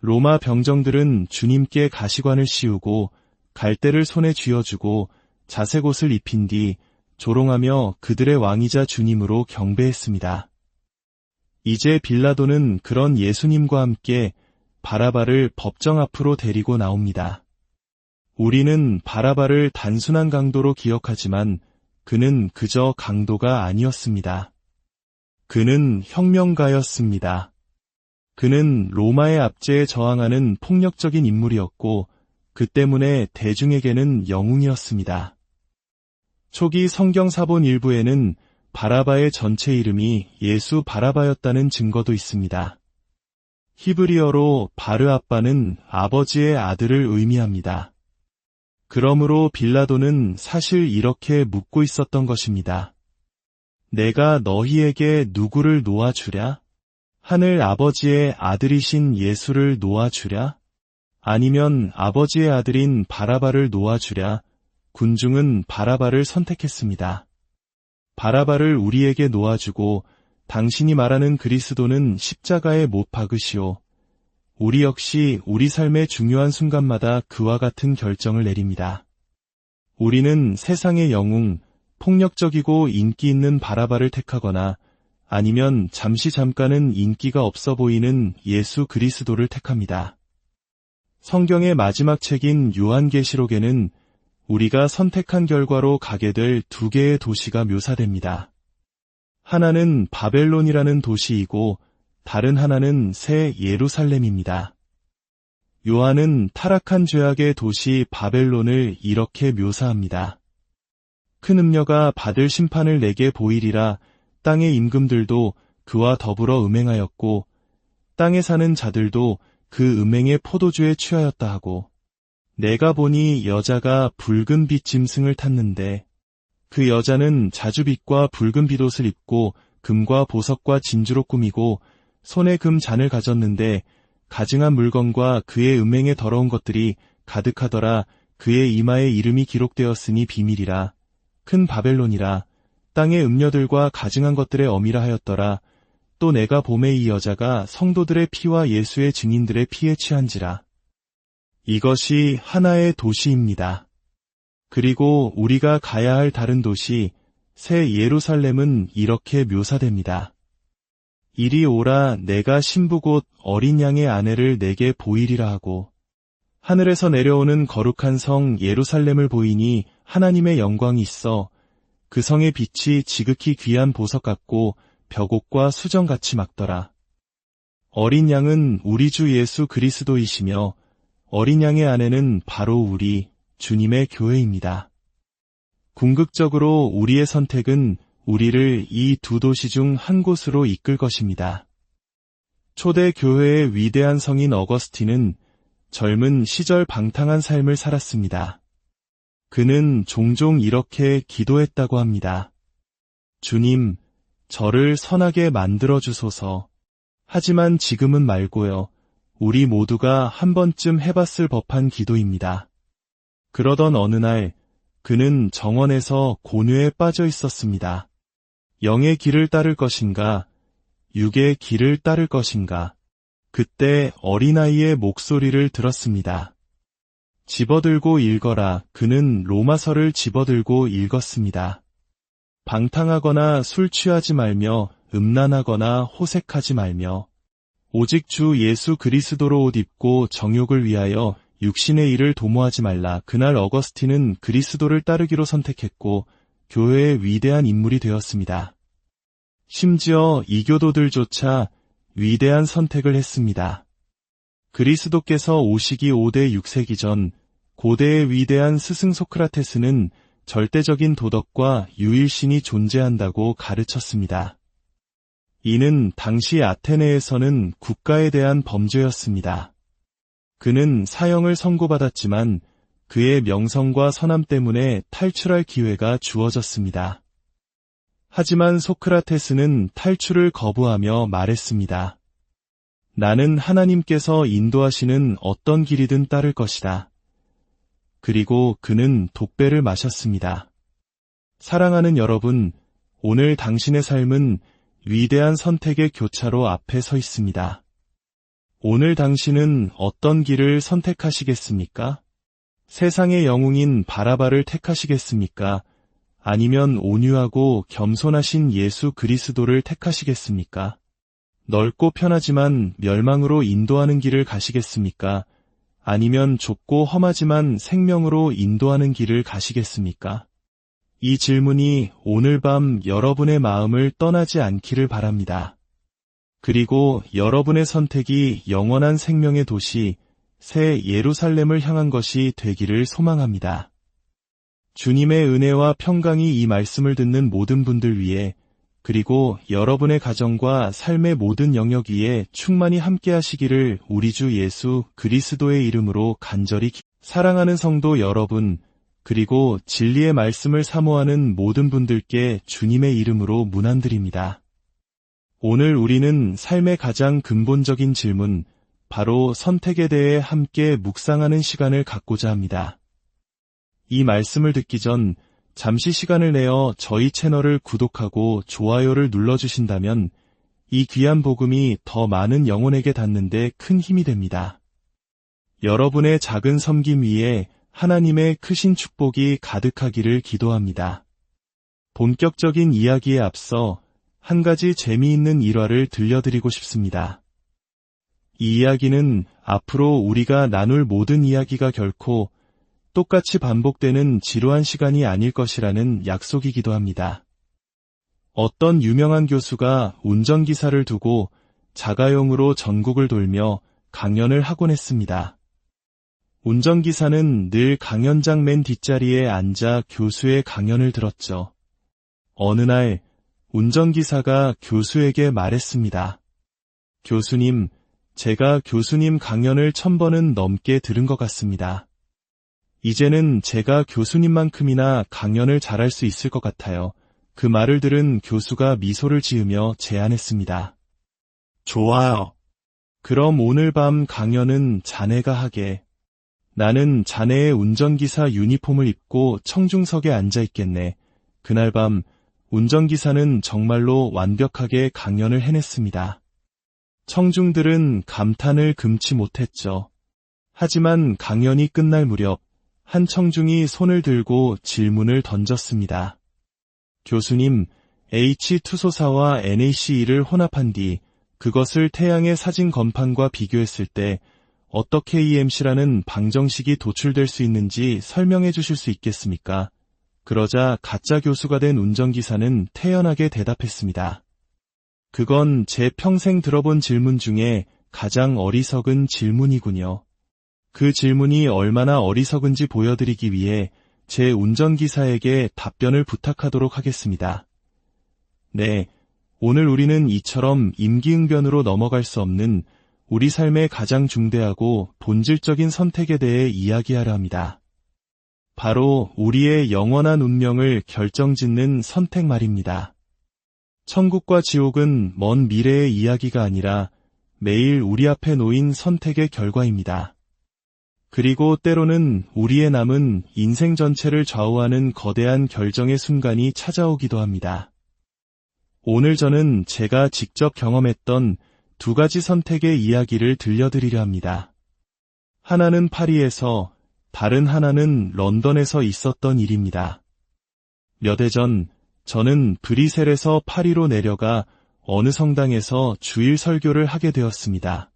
로마 병정들은 주님께 가시관을 씌우고 갈대를 손에 쥐어주고 자색 옷을 입힌 뒤 조롱하며 그들의 왕이자 주님으로 경배했습니다. 이제 빌라도는 그런 예수님과 함께 바라바를 법정 앞으로 데리고 나옵니다. 우리는 바라바를 단순한 강도로 기억하지만 그는 그저 강도가 아니었습니다. 그는 혁명가였습니다. 그는 로마의 압제에 저항하는 폭력적인 인물이었고 그 때문에 대중에게는 영웅이었습니다. 초기 성경 사본 일부에는 바라바의 전체 이름이 예수 바라바였다는 증거도 있습니다. 히브리어로 바르아빠는 아버지의 아들을 의미합니다. 그러므로 빌라도는 사실 이렇게 묻고 있었던 것입니다. 내가 너희에게 누구를 놓아주랴? 하늘 아버지의 아들이신 예수를 놓아주랴? 아니면 아버지의 아들인 바라바를 놓아주랴? 군중은 바라바를 선택했습니다. 바라바를 우리에게 놓아주고 당신이 말하는 그리스도는 십자가에 못 박으시오. 우리 역시 우리 삶의 중요한 순간마다 그와 같은 결정을 내립니다. 우리는 세상의 영웅, 폭력적이고 인기 있는 바라바를 택하거나 아니면 잠깐은 인기가 없어 보이는 예수 그리스도를 택합니다. 성경의 마지막 책인 요한계시록에는 우리가 선택한 결과로 가게 될 두 개의 도시가 묘사됩니다. 하나는 바벨론이라는 도시이고 다른 하나는 새 예루살렘입니다. 요한은 타락한 죄악의 도시 바벨론을 이렇게 묘사합니다. 큰 음녀가 받을 심판을 내게 보이리라. 땅의 임금들도 그와 더불어 음행하였고 땅에 사는 자들도 그 음행의 포도주에 취하였다 하고 내가 보니 여자가 붉은 빛 짐승을 탔는데 그 여자는 자주빛과 붉은 빛옷을 입고 금과 보석과 진주로 꾸미고 손에 금 잔을 가졌는데 가증한 물건과 그의 음행의 더러운 것들이 가득하더라. 그의 이마에 이름이 기록되었으니 비밀이라. 큰 바벨론이라. 땅의 음녀들과 가증한 것들의 어미라 하였더라. 또 내가 봄에 이 여자가 성도들의 피와 예수의 증인들의 피에 취한지라. 이것이 하나의 도시입니다. 그리고 우리가 가야 할 다른 도시, 새 예루살렘은 이렇게 묘사됩니다. 이리 오라. 내가 신부 곧 어린 양의 아내를 내게 보이리라 하고 하늘에서 내려오는 거룩한 성 예루살렘을 보이니 하나님의 영광이 있어 그 성의 빛이 지극히 귀한 보석 같고 벽옥과 수정같이 막더라. 어린 양은 우리 주 예수 그리스도이시며 어린 양의 아내는 바로 우리 주님의 교회입니다. 궁극적으로 우리의 선택은 우리를 이 두 도시 중 한 곳으로 이끌 것입니다. 초대 교회의 위대한 성인 어거스틴은 젊은 시절 방탕한 삶을 살았습니다. 그는 종종 이렇게 기도했다고 합니다. 주님, 저를 선하게 만들어주소서. 하지만 지금은 말고요. 우리 모두가 한 번쯤 해봤을 법한 기도입니다. 그러던 어느 날 그는 정원에서 곤유에 빠져 있었습니다. 영의 길을 따를 것인가, 육의 길을 따를 것인가. 그때 어린아이의 목소리를 들었습니다. 집어들고 읽어라. 그는 로마서를 집어들고 읽었습니다. 방탕하거나 술 취하지 말며 음란하거나 호색하지 말며 오직 주 예수 그리스도로 옷 입고 정욕을 위하여 육신의 일을 도모하지 말라. 그날 어거스틴은 그리스도를 따르기로 선택했고 교회의 위대한 인물이 되었습니다. 심지어 이교도들조차 위대한 선택을 했습니다. 그리스도께서 오시기 5대 6세기 전 고대의 위대한 스승 소크라테스는 절대적인 도덕과 유일신이 존재한다고 가르쳤습니다. 이는 당시 아테네에서는 국가에 대한 범죄였습니다. 그는 사형을 선고받았지만 그의 명성과 선함 때문에 탈출할 기회가 주어졌습니다. 하지만 소크라테스는 탈출을 거부하며 말했습니다. 나는 하나님께서 인도하시는 어떤 길이든 따를 것이다. 그리고 그는 독배를 마셨습니다. 사랑하는 여러분, 오늘 당신의 삶은 위대한 선택의 교차로 앞에 서 있습니다. 오늘 당신은 어떤 길을 선택하시겠습니까? 세상의 영웅인 바라바를 택하시겠습니까? 아니면 온유하고 겸손하신 예수 그리스도를 택하시겠습니까? 넓고 편하지만 멸망으로 인도하는 길을 가시겠습니까? 아니면 좁고 험하지만 생명으로 인도하는 길을 가시겠습니까? 이 질문이 오늘 밤 여러분의 마음을 떠나지 않기를 바랍니다. 그리고 여러분의 선택이 영원한 생명의 도시, 새 예루살렘을 향한 것이 되기를 소망합니다. 주님의 은혜와 평강이 이 말씀을 듣는 모든 분들 위해, 그리고 여러분의 가정과 삶의 모든 영역 위에 충만히 함께 하시기를 우리 주 예수 그리스도의 이름으로 간절히 사랑하는 성도 여러분, 그리고 진리의 말씀을 사모하는 모든 분들께 주님의 이름으로 문안드립니다. 오늘 우리는 삶의 가장 근본적인 질문, 바로 선택에 대해 함께 묵상하는 시간을 갖고자 합니다. 이 말씀을 듣기 전 잠시 시간을 내어 저희 채널을 구독하고 좋아요를 눌러주신다면 이 귀한 복음이 더 많은 영혼에게 닿는 데 큰 힘이 됩니다. 여러분의 작은 섬김 위에 하나님의 크신 축복이 가득하기를 기도합니다. 본격적인 이야기에 앞서 한 가지 재미있는 일화를 들려드리고 싶습니다. 이 이야기는 앞으로 우리가 나눌 모든 이야기가 결코 똑같이 반복되는 지루한 시간이 아닐 것이라는 약속이기도 합니다. 어떤 유명한 교수가 운전기사를 두고 자가용으로 전국을 돌며 강연을 하곤 했습니다. 운전기사는 늘 강연장 맨 뒷자리에 앉아 교수의 강연을 들었죠. 어느 날 운전기사가 교수에게 말했습니다. 교수님, 제가 교수님 강연을 1000번은 넘게 들은 것 같습니다. 이제는 제가 교수님만큼이나 강연을 잘할 수 있을 것 같아요. 그 말을 들은 교수가 미소를 지으며 제안했습니다. 좋아요. 그럼 오늘 밤 강연은 자네가 하게. 나는 자네의 운전기사 유니폼을 입고 청중석에 앉아 있겠네. 그날 밤 운전기사는 정말로 완벽하게 강연을 해냈습니다. 청중들은 감탄을 금치 못했죠. 하지만 강연이 끝날 무렵 한 청중이 손을 들고 질문을 던졌습니다. 교수님, H2소사와 NaCE를 혼합한 뒤 그것을 태양의 사진 건판과 비교했을 때 어떻게 EMC라는 방정식이 도출될 수 있는지 설명해 주실 수 있겠습니까? 그러자 가짜 교수가 된 운전기사는 태연하게 대답했습니다. 그건 제 평생 들어본 질문 중에 가장 어리석은 질문이군요. 그 질문이 얼마나 어리석은지 보여드리기 위해 제 운전기사에게 답변을 부탁하도록 하겠습니다. 네, 오늘 우리는 이처럼 임기응변으로 넘어갈 수 없는 우리 삶의 가장 중대하고 본질적인 선택에 대해 이야기하려 합니다. 바로 우리의 영원한 운명을 결정짓는 선택 말입니다. 천국과 지옥은 먼 미래의 이야기가 아니라 매일 우리 앞에 놓인 선택의 결과입니다. 그리고 때로는 우리의 남은 인생 전체를 좌우하는 거대한 결정의 순간이 찾아오기도 합니다. 오늘 저는 제가 직접 경험했던 두 가지 선택의 이야기를 들려드리려 합니다. 하나는 파리에서, 다른 하나는 런던에서 있었던 일입니다. 몇 해 전, 저는 브뤼셀에서 파리로 내려가 어느 성당에서 주일 설교를 하게 되었습니다.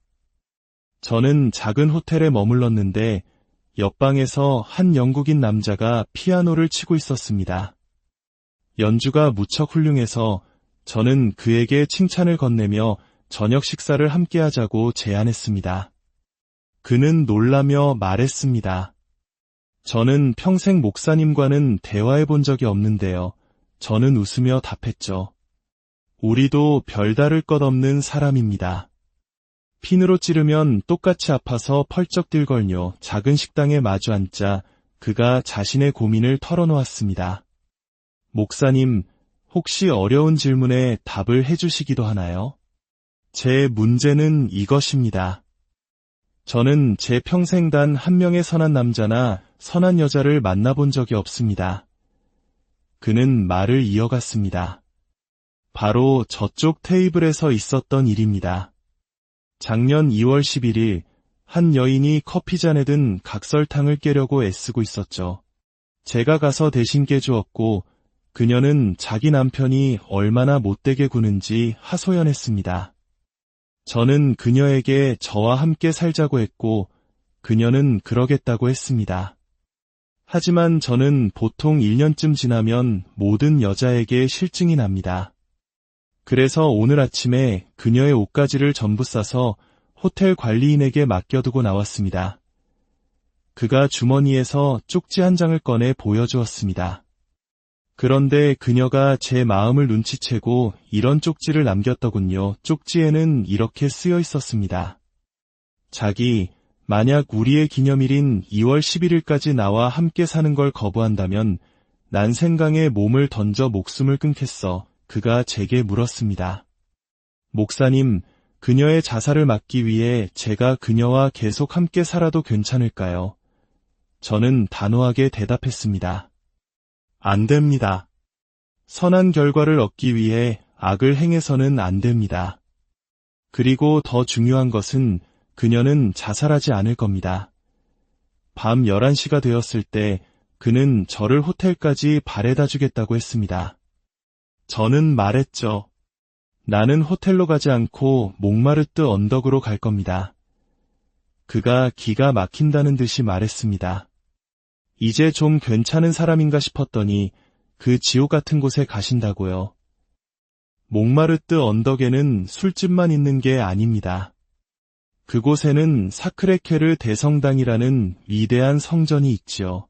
저는 작은 호텔에 머물렀는데 옆방에서 한 영국인 남자가 피아노를 치고 있었습니다. 연주가 무척 훌륭해서 저는 그에게 칭찬을 건네며 저녁 식사를 함께 하자고 제안했습니다. 그는 놀라며 말했습니다. 저는 평생 목사님과는 대화해 본 적이 없는데요. 저는 웃으며 답했죠. 우리도 별다를 것 없는 사람입니다. 핀으로 찌르면 똑같이 아파서 펄쩍 뛸걸요. 작은 식당에 마주 앉자 그가 자신의 고민을 털어놓았습니다. 목사님, 혹시 어려운 질문에 답을 해주시기도 하나요? 제 문제는 이것입니다. 저는 제 평생 단 한 명의 선한 남자나 선한 여자를 만나본 적이 없습니다. 그는 말을 이어갔습니다. 바로 저쪽 테이블에서 있었던 일입니다. 작년 2월 11일 한 여인이 커피잔에 든 각설탕을 깨려고 애쓰고 있었죠. 제가 가서 대신 깨주었고 그녀는 자기 남편이 얼마나 못되게 구는지 하소연했습니다. 저는 그녀에게 저와 함께 살자고 했고 그녀는 그러겠다고 했습니다. 하지만 저는 보통 1년쯤 지나면 모든 여자에게 실증이 납니다. 그래서 오늘 아침에 그녀의 옷가지를 전부 싸서 호텔 관리인에게 맡겨두고 나왔습니다. 그가 주머니에서 쪽지 한 장을 꺼내 보여주었습니다. 그런데 그녀가 제 마음을 눈치채고 이런 쪽지를 남겼더군요. 쪽지에는 이렇게 쓰여 있었습니다. 자기, 만약 우리의 기념일인 2월 11일까지 나와 함께 사는 걸 거부한다면 난 생강에 몸을 던져 목숨을 끊겠어. 그가 제게 물었습니다. 목사님, 그녀의 자살을 막기 위해 제가 그녀와 계속 함께 살아도 괜찮을까요? 저는 단호하게 대답했습니다. 안 됩니다. 선한 결과를 얻기 위해 악을 행해서는 안 됩니다. 그리고 더 중요한 것은 그녀는 자살하지 않을 겁니다. 밤 11시가 되었을 때 그는 저를 호텔까지 바래다 주겠다고 했습니다. 저는 말했죠. 나는 호텔로 가지 않고 몽마르트 언덕으로 갈 겁니다. 그가 기가 막힌다는 듯이 말했습니다. 이제 좀 괜찮은 사람인가 싶었더니 그 지옥 같은 곳에 가신다고요. 몽마르트 언덕에는 술집만 있는 게 아닙니다. 그곳에는 사크레케르 대성당이라는 위대한 성전이 있지요.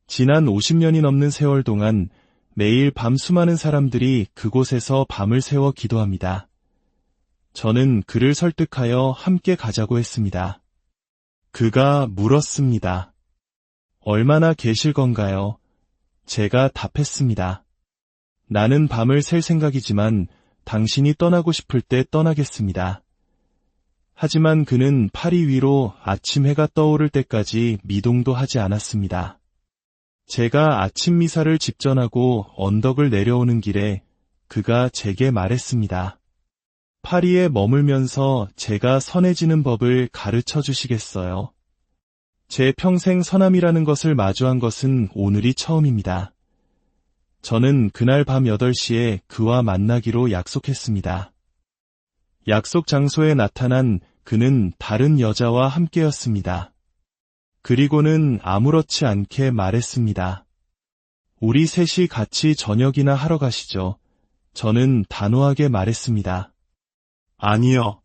지난 50년이 넘는 세월 동안 매일 밤 수많은 사람들이 그곳에서 밤을 새워 기도합니다. 저는 그를 설득하여 함께 가자고 했습니다. 그가 물었습니다. 얼마나 계실 건가요? 제가 답했습니다. 나는 밤을 샐 생각이지만 당신이 떠나고 싶을 때 떠나겠습니다. 하지만 그는 파리 위로 아침 해가 떠오를 때까지 미동도 하지 않았습니다. 제가 아침 미사를 집전하고 언덕을 내려오는 길에 그가 제게 말했습니다. 파리에 머물면서 제가 선해지는 법을 가르쳐 주시겠어요? 제 평생 선함이라는 것을 마주한 것은 오늘이 처음입니다. 저는 그날 밤 8시에 그와 만나기로 약속했습니다. 약속 장소에 나타난 그는 다른 여자와 함께였습니다. 그리고는 아무렇지 않게 말했습니다. 우리 셋이 같이 저녁이나 하러 가시죠. 저는 단호하게 말했습니다. 아니요.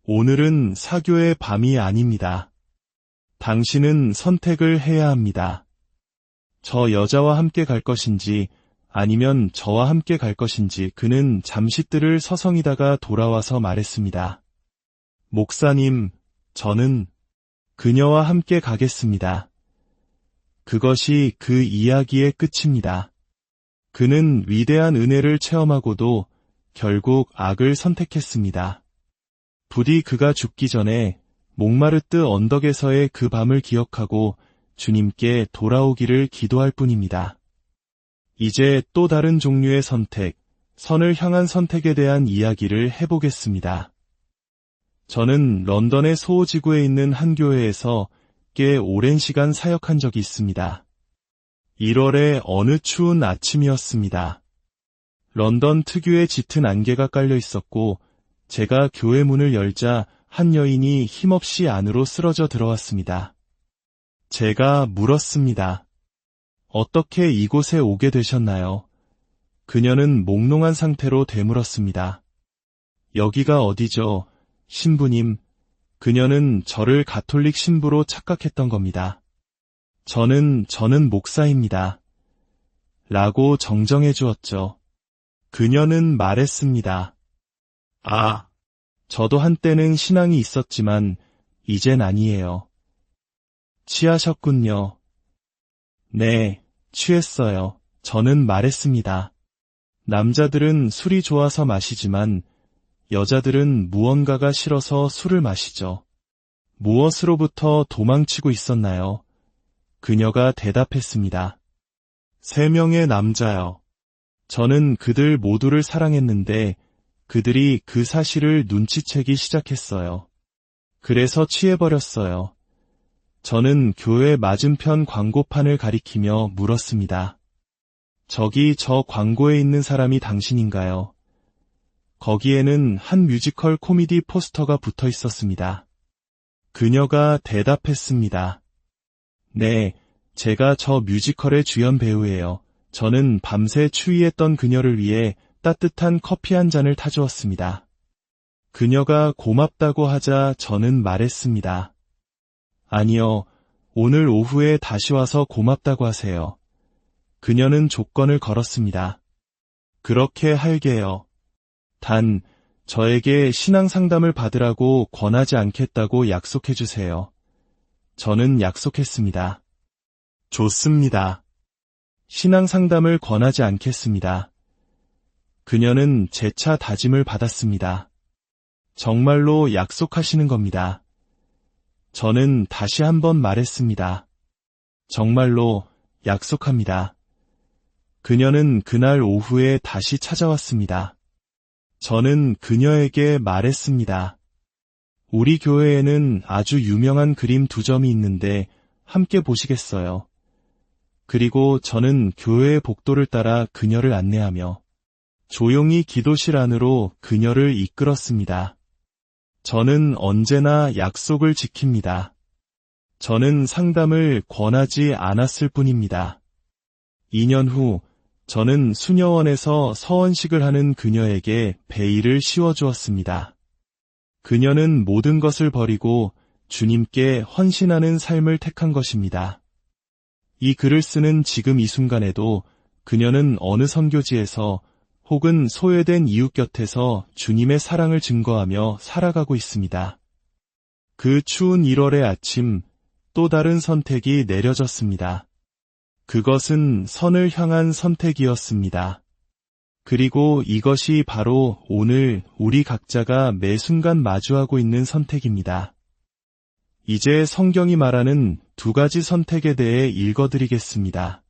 오늘은 사교의 밤이 아닙니다. 당신은 선택을 해야 합니다. 저 여자와 함께 갈 것인지 아니면 저와 함께 갈 것인지. 그는 잠시 뜰을 서성이다가 돌아와서 말했습니다. 목사님, 저는 그녀와 함께 가겠습니다. 그것이 그 이야기의 끝입니다. 그는 위대한 은혜를 체험하고도 결국 악을 선택했습니다. 부디 그가 죽기 전에 몽마르트 언덕에서의 그 밤을 기억하고 주님께 돌아오기를 기도할 뿐입니다. 이제 또 다른 종류의 선택, 선을 향한 선택에 대한 이야기를 해보겠습니다. 저는 런던의 소호지구에 있는 한 교회에서 꽤 오랜 시간 사역한 적이 있습니다. 1월의 어느 추운 아침이었습니다. 런던 특유의 짙은 안개가 깔려 있었고 제가 교회 문을 열자 한 여인이 힘없이 안으로 쓰러져 들어왔습니다. 제가 물었습니다. 어떻게 이곳에 오게 되셨나요? 그녀는 몽롱한 상태로 되물었습니다. 여기가 어디죠? 신부님. 그녀는 저를 가톨릭 신부로 착각했던 겁니다. 저는 목사입니다. 라고 정정해 주었죠. 그녀는 말했습니다. 아, 저도 한때는 신앙이 있었지만 이젠 아니에요. 취하셨군요. 네, 취했어요. 저는 말했습니다. 남자들은 술이 좋아서 마시지만 여자들은 무언가가 싫어서 술을 마시죠. 무엇으로부터 도망치고 있었나요? 그녀가 대답했습니다. 3명의 남자요. 저는 그들 모두를 사랑했는데 그들이 그 사실을 눈치채기 시작했어요. 그래서 취해버렸어요. 저는 교회 맞은편 광고판을 가리키며 물었습니다. 저기 저 광고에 있는 사람이 당신인가요? 거기에는 한 뮤지컬 코미디 포스터가 붙어 있었습니다. 그녀가 대답했습니다. 네, 제가 저 뮤지컬의 주연 배우예요. 저는 밤새 추위했던 그녀를 위해 따뜻한 커피 한 잔을 타주었습니다. 그녀가 고맙다고 하자 저는 말했습니다. 아니요, 오늘 오후에 다시 와서 고맙다고 하세요. 그녀는 조건을 걸었습니다. 그렇게 할게요. 단, 저에게 신앙 상담을 받으라고 권하지 않겠다고 약속해 주세요. 저는 약속했습니다. 좋습니다. 신앙 상담을 권하지 않겠습니다. 그녀는 재차 다짐을 받았습니다. 정말로 약속하시는 겁니다. 저는 다시 한번 말했습니다. 정말로 약속합니다. 그녀는 그날 오후에 다시 찾아왔습니다. 저는 그녀에게 말했습니다. 우리 교회에는 아주 유명한 그림 2점이 있는데 함께 보시겠어요? 그리고 저는 교회의 복도를 따라 그녀를 안내하며 조용히 기도실 안으로 그녀를 이끌었습니다. 저는 언제나 약속을 지킵니다. 저는 상담을 권하지 않았을 뿐입니다. 2년 후 저는 수녀원에서 서원식을 하는 그녀에게 베일을 씌워주었습니다. 그녀는 모든 것을 버리고 주님께 헌신하는 삶을 택한 것입니다. 이 글을 쓰는 지금 이 순간에도 그녀는 어느 선교지에서 혹은 소외된 이웃 곁에서 주님의 사랑을 증거하며 살아가고 있습니다. 그 추운 1월의 아침, 또 다른 선택이 내려졌습니다. 그것은 선을 향한 선택이었습니다. 그리고 이것이 바로 오늘 우리 각자가 매 순간 마주하고 있는 선택입니다. 이제 성경이 말하는 2가지 선택에 대해 읽어드리겠습니다.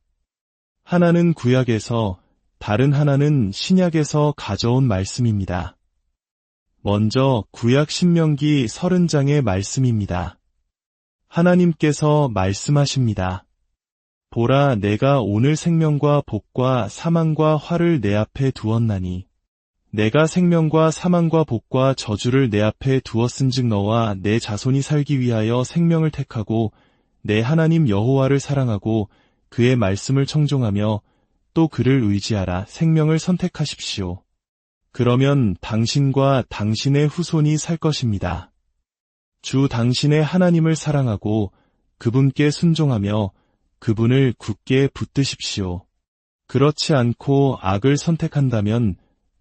하나는 구약에서, 다른 하나는 신약에서 가져온 말씀입니다. 먼저 구약 신명기 30장의 말씀입니다. 하나님께서 말씀하십니다. 보라, 내가 오늘 생명과 복과 사망과 화를 내 앞에 두었나니 내가 생명과 사망과 복과 저주를 내 앞에 두었은즉 너와 내 자손이 살기 위하여 생명을 택하고 내 하나님 여호와를 사랑하고 그의 말씀을 청종하며 또 그를 의지하라. 생명을 선택하십시오. 그러면 당신과 당신의 후손이 살 것입니다. 주 당신의 하나님을 사랑하고 그분께 순종하며 그분을 굳게 붙드십시오. 그렇지 않고 악을 선택한다면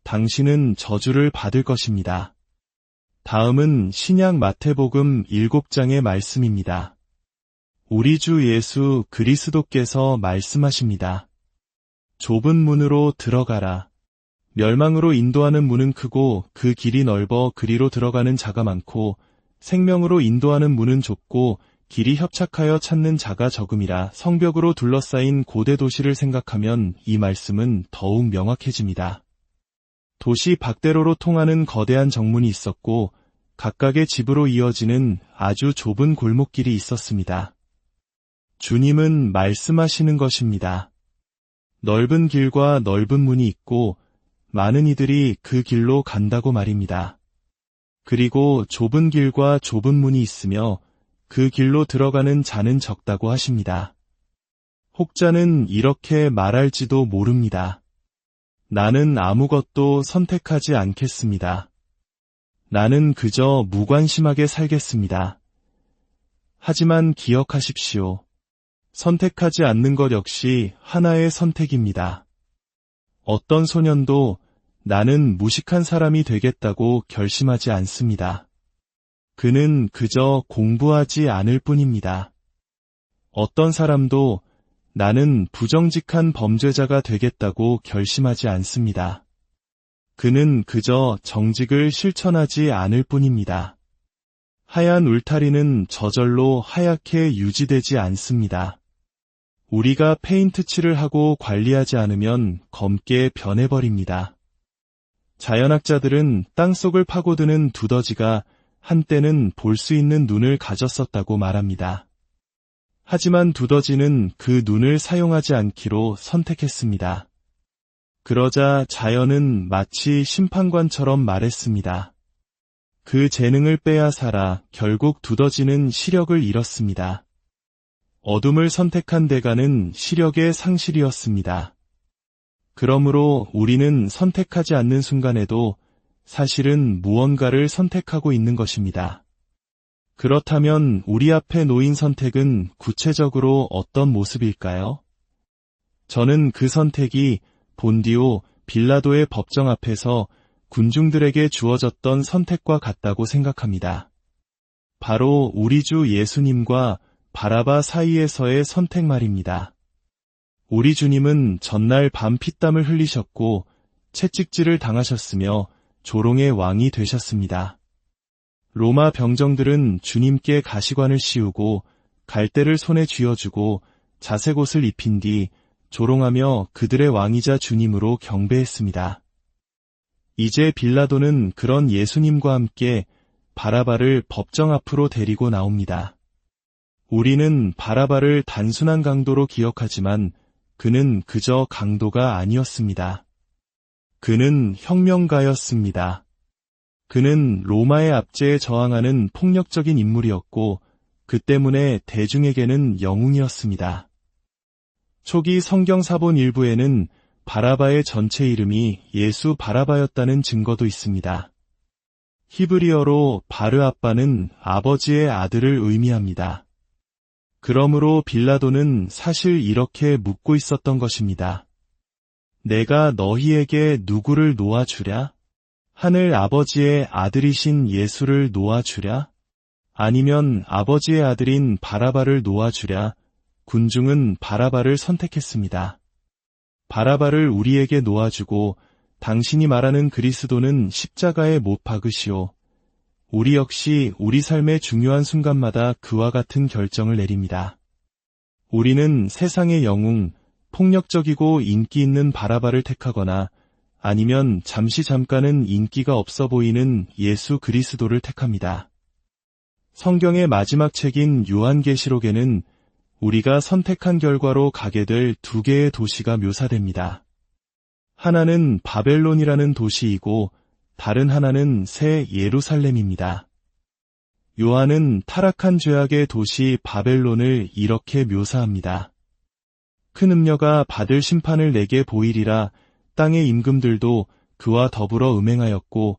당신은 저주를 받을 것입니다. 다음은 신약 마태복음 7장의 말씀입니다. 우리 주 예수 그리스도께서 말씀하십니다. 좁은 문으로 들어가라. 멸망으로 인도하는 문은 크고 그 길이 넓어 그리로 들어가는 자가 많고 생명으로 인도하는 문은 좁고 길이 협착하여 찾는 자가 적음이라. 성벽으로 둘러싸인 고대 도시를 생각하면 이 말씀은 더욱 명확해집니다. 도시 밖대로로 통하는 거대한 정문이 있었고 각각의 집으로 이어지는 아주 좁은 골목길이 있었습니다. 주님은 말씀하시는 것입니다. 넓은 길과 넓은 문이 있고 많은 이들이 그 길로 간다고 말입니다. 그리고 좁은 길과 좁은 문이 있으며 그 길로 들어가는 자는 적다고 하십니다. 혹자는 이렇게 말할지도 모릅니다. 나는 아무것도 선택하지 않겠습니다. 나는 그저 무관심하게 살겠습니다. 하지만 기억하십시오. 선택하지 않는 것 역시 하나의 선택입니다. 어떤 소년도 나는 무식한 사람이 되겠다고 결심하지 않습니다. 그는 그저 공부하지 않을 뿐입니다. 어떤 사람도 나는 부정직한 범죄자가 되겠다고 결심하지 않습니다. 그는 그저 정직을 실천하지 않을 뿐입니다. 하얀 울타리는 저절로 하얗게 유지되지 않습니다. 우리가 페인트 칠을 하고 관리하지 않으면 검게 변해버립니다. 자연학자들은 땅속을 파고드는 두더지가 한때는 볼 수 있는 눈을 가졌었다고 말합니다. 하지만 두더지는 그 눈을 사용하지 않기로 선택했습니다. 그러자 자연은 마치 심판관처럼 말했습니다. 그 재능을 빼앗아라. 결국 두더지는 시력을 잃었습니다. 어둠을 선택한 대가는 시력의 상실이었습니다. 그러므로 우리는 선택하지 않는 순간에도 사실은 무언가를 선택하고 있는 것입니다. 그렇다면 우리 앞에 놓인 선택은 구체적으로 어떤 모습일까요? 저는 그 선택이 본디오 빌라도의 법정 앞에서 군중들에게 주어졌던 선택과 같다고 생각합니다. 바로 우리 주 예수님과 바라바 사이에서의 선택 말입니다. 우리 주님은 전날 밤 피땀을 흘리셨고 채찍질을 당하셨으며 조롱의 왕이 되셨습니다. 로마 병정들은 주님께 가시관을 씌우고 갈대를 손에 쥐어주고 자색옷을 입힌 뒤 조롱하며 그들의 왕이자 주님으로 경배했습니다. 이제 빌라도는 그런 예수님과 함께 바라바를 법정 앞으로 데리고 나옵니다. 우리는 바라바를 단순한 강도로 기억하지만 그는 그저 강도가 아니었습니다. 그는 혁명가였습니다. 그는 로마의 압제에 저항하는 폭력적인 인물이었고 그 때문에 대중에게는 영웅이었습니다. 초기 성경 사본 일부에는 바라바의 전체 이름이 예수 바라바였다는 증거도 있습니다. 히브리어로 바르아빠는 아버지의 아들을 의미합니다. 그러므로 빌라도는 사실 이렇게 묻고 있었던 것입니다. 내가 너희에게 누구를 놓아주랴? 하늘 아버지의 아들이신 예수를 놓아주랴? 아니면 아버지의 아들인 바라바를 놓아주랴? 군중은 바라바를 선택했습니다. 바라바를 우리에게 놓아주고 당신이 말하는 그리스도는 십자가에 못 박으시오. 우리 역시 우리 삶의 중요한 순간마다 그와 같은 결정을 내립니다. 우리는 세상의 영웅, 폭력적이고 인기 있는 바라바를 택하거나 아니면 잠깐은 인기가 없어 보이는 예수 그리스도를 택합니다. 성경의 마지막 책인 요한계시록에는 우리가 선택한 결과로 가게 될 두 개의 도시가 묘사됩니다. 하나는 바벨론이라는 도시이고 다른 하나는 새 예루살렘입니다. 요한은 타락한 죄악의 도시 바벨론을 이렇게 묘사합니다. 큰 음녀가 받을 심판을 내게 보이리라. 땅의 임금들도 그와 더불어 음행하였고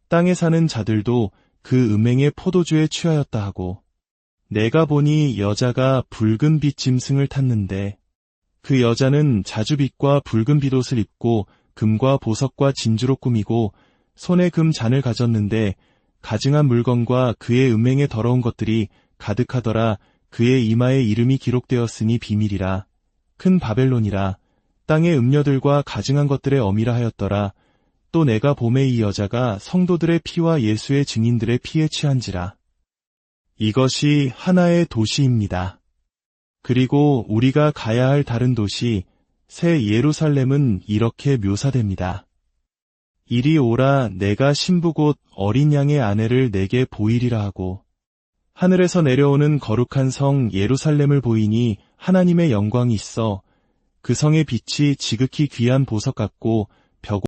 땅에 사는 자들도 그 음행의 포도주에 취하였다 하고 내가 보니 여자가 붉은 빛 짐승을 탔는데 그 여자는 자주빛과 붉은 빛옷을 입고 금과 보석과 진주로 꾸미고 손에 금 잔을 가졌는데 가증한 물건과 그의 음행에 더러운 것들이 가득하더라. 그의 이마에 이름이 기록되었으니 비밀이라. 큰 바벨론이라. 땅의 음녀들과 가증한 것들의 어미라 하였더라. 또 내가 봄에 이 여자가 성도들의 피와 예수의 증인들의 피에 취한지라. 이것이 하나의 도시입니다. 그리고 우리가 가야 할 다른 도시, 새 예루살렘은 이렇게 묘사됩니다. 이리 오라 내가 신부 곧 어린 양의 아내를 내게 보이리라 하고 하늘에서 내려오는 거룩한 성 예루살렘을 보이니 하나님의 영광이 있어 그 성의 빛이 지극히 귀한 보석 같고 벽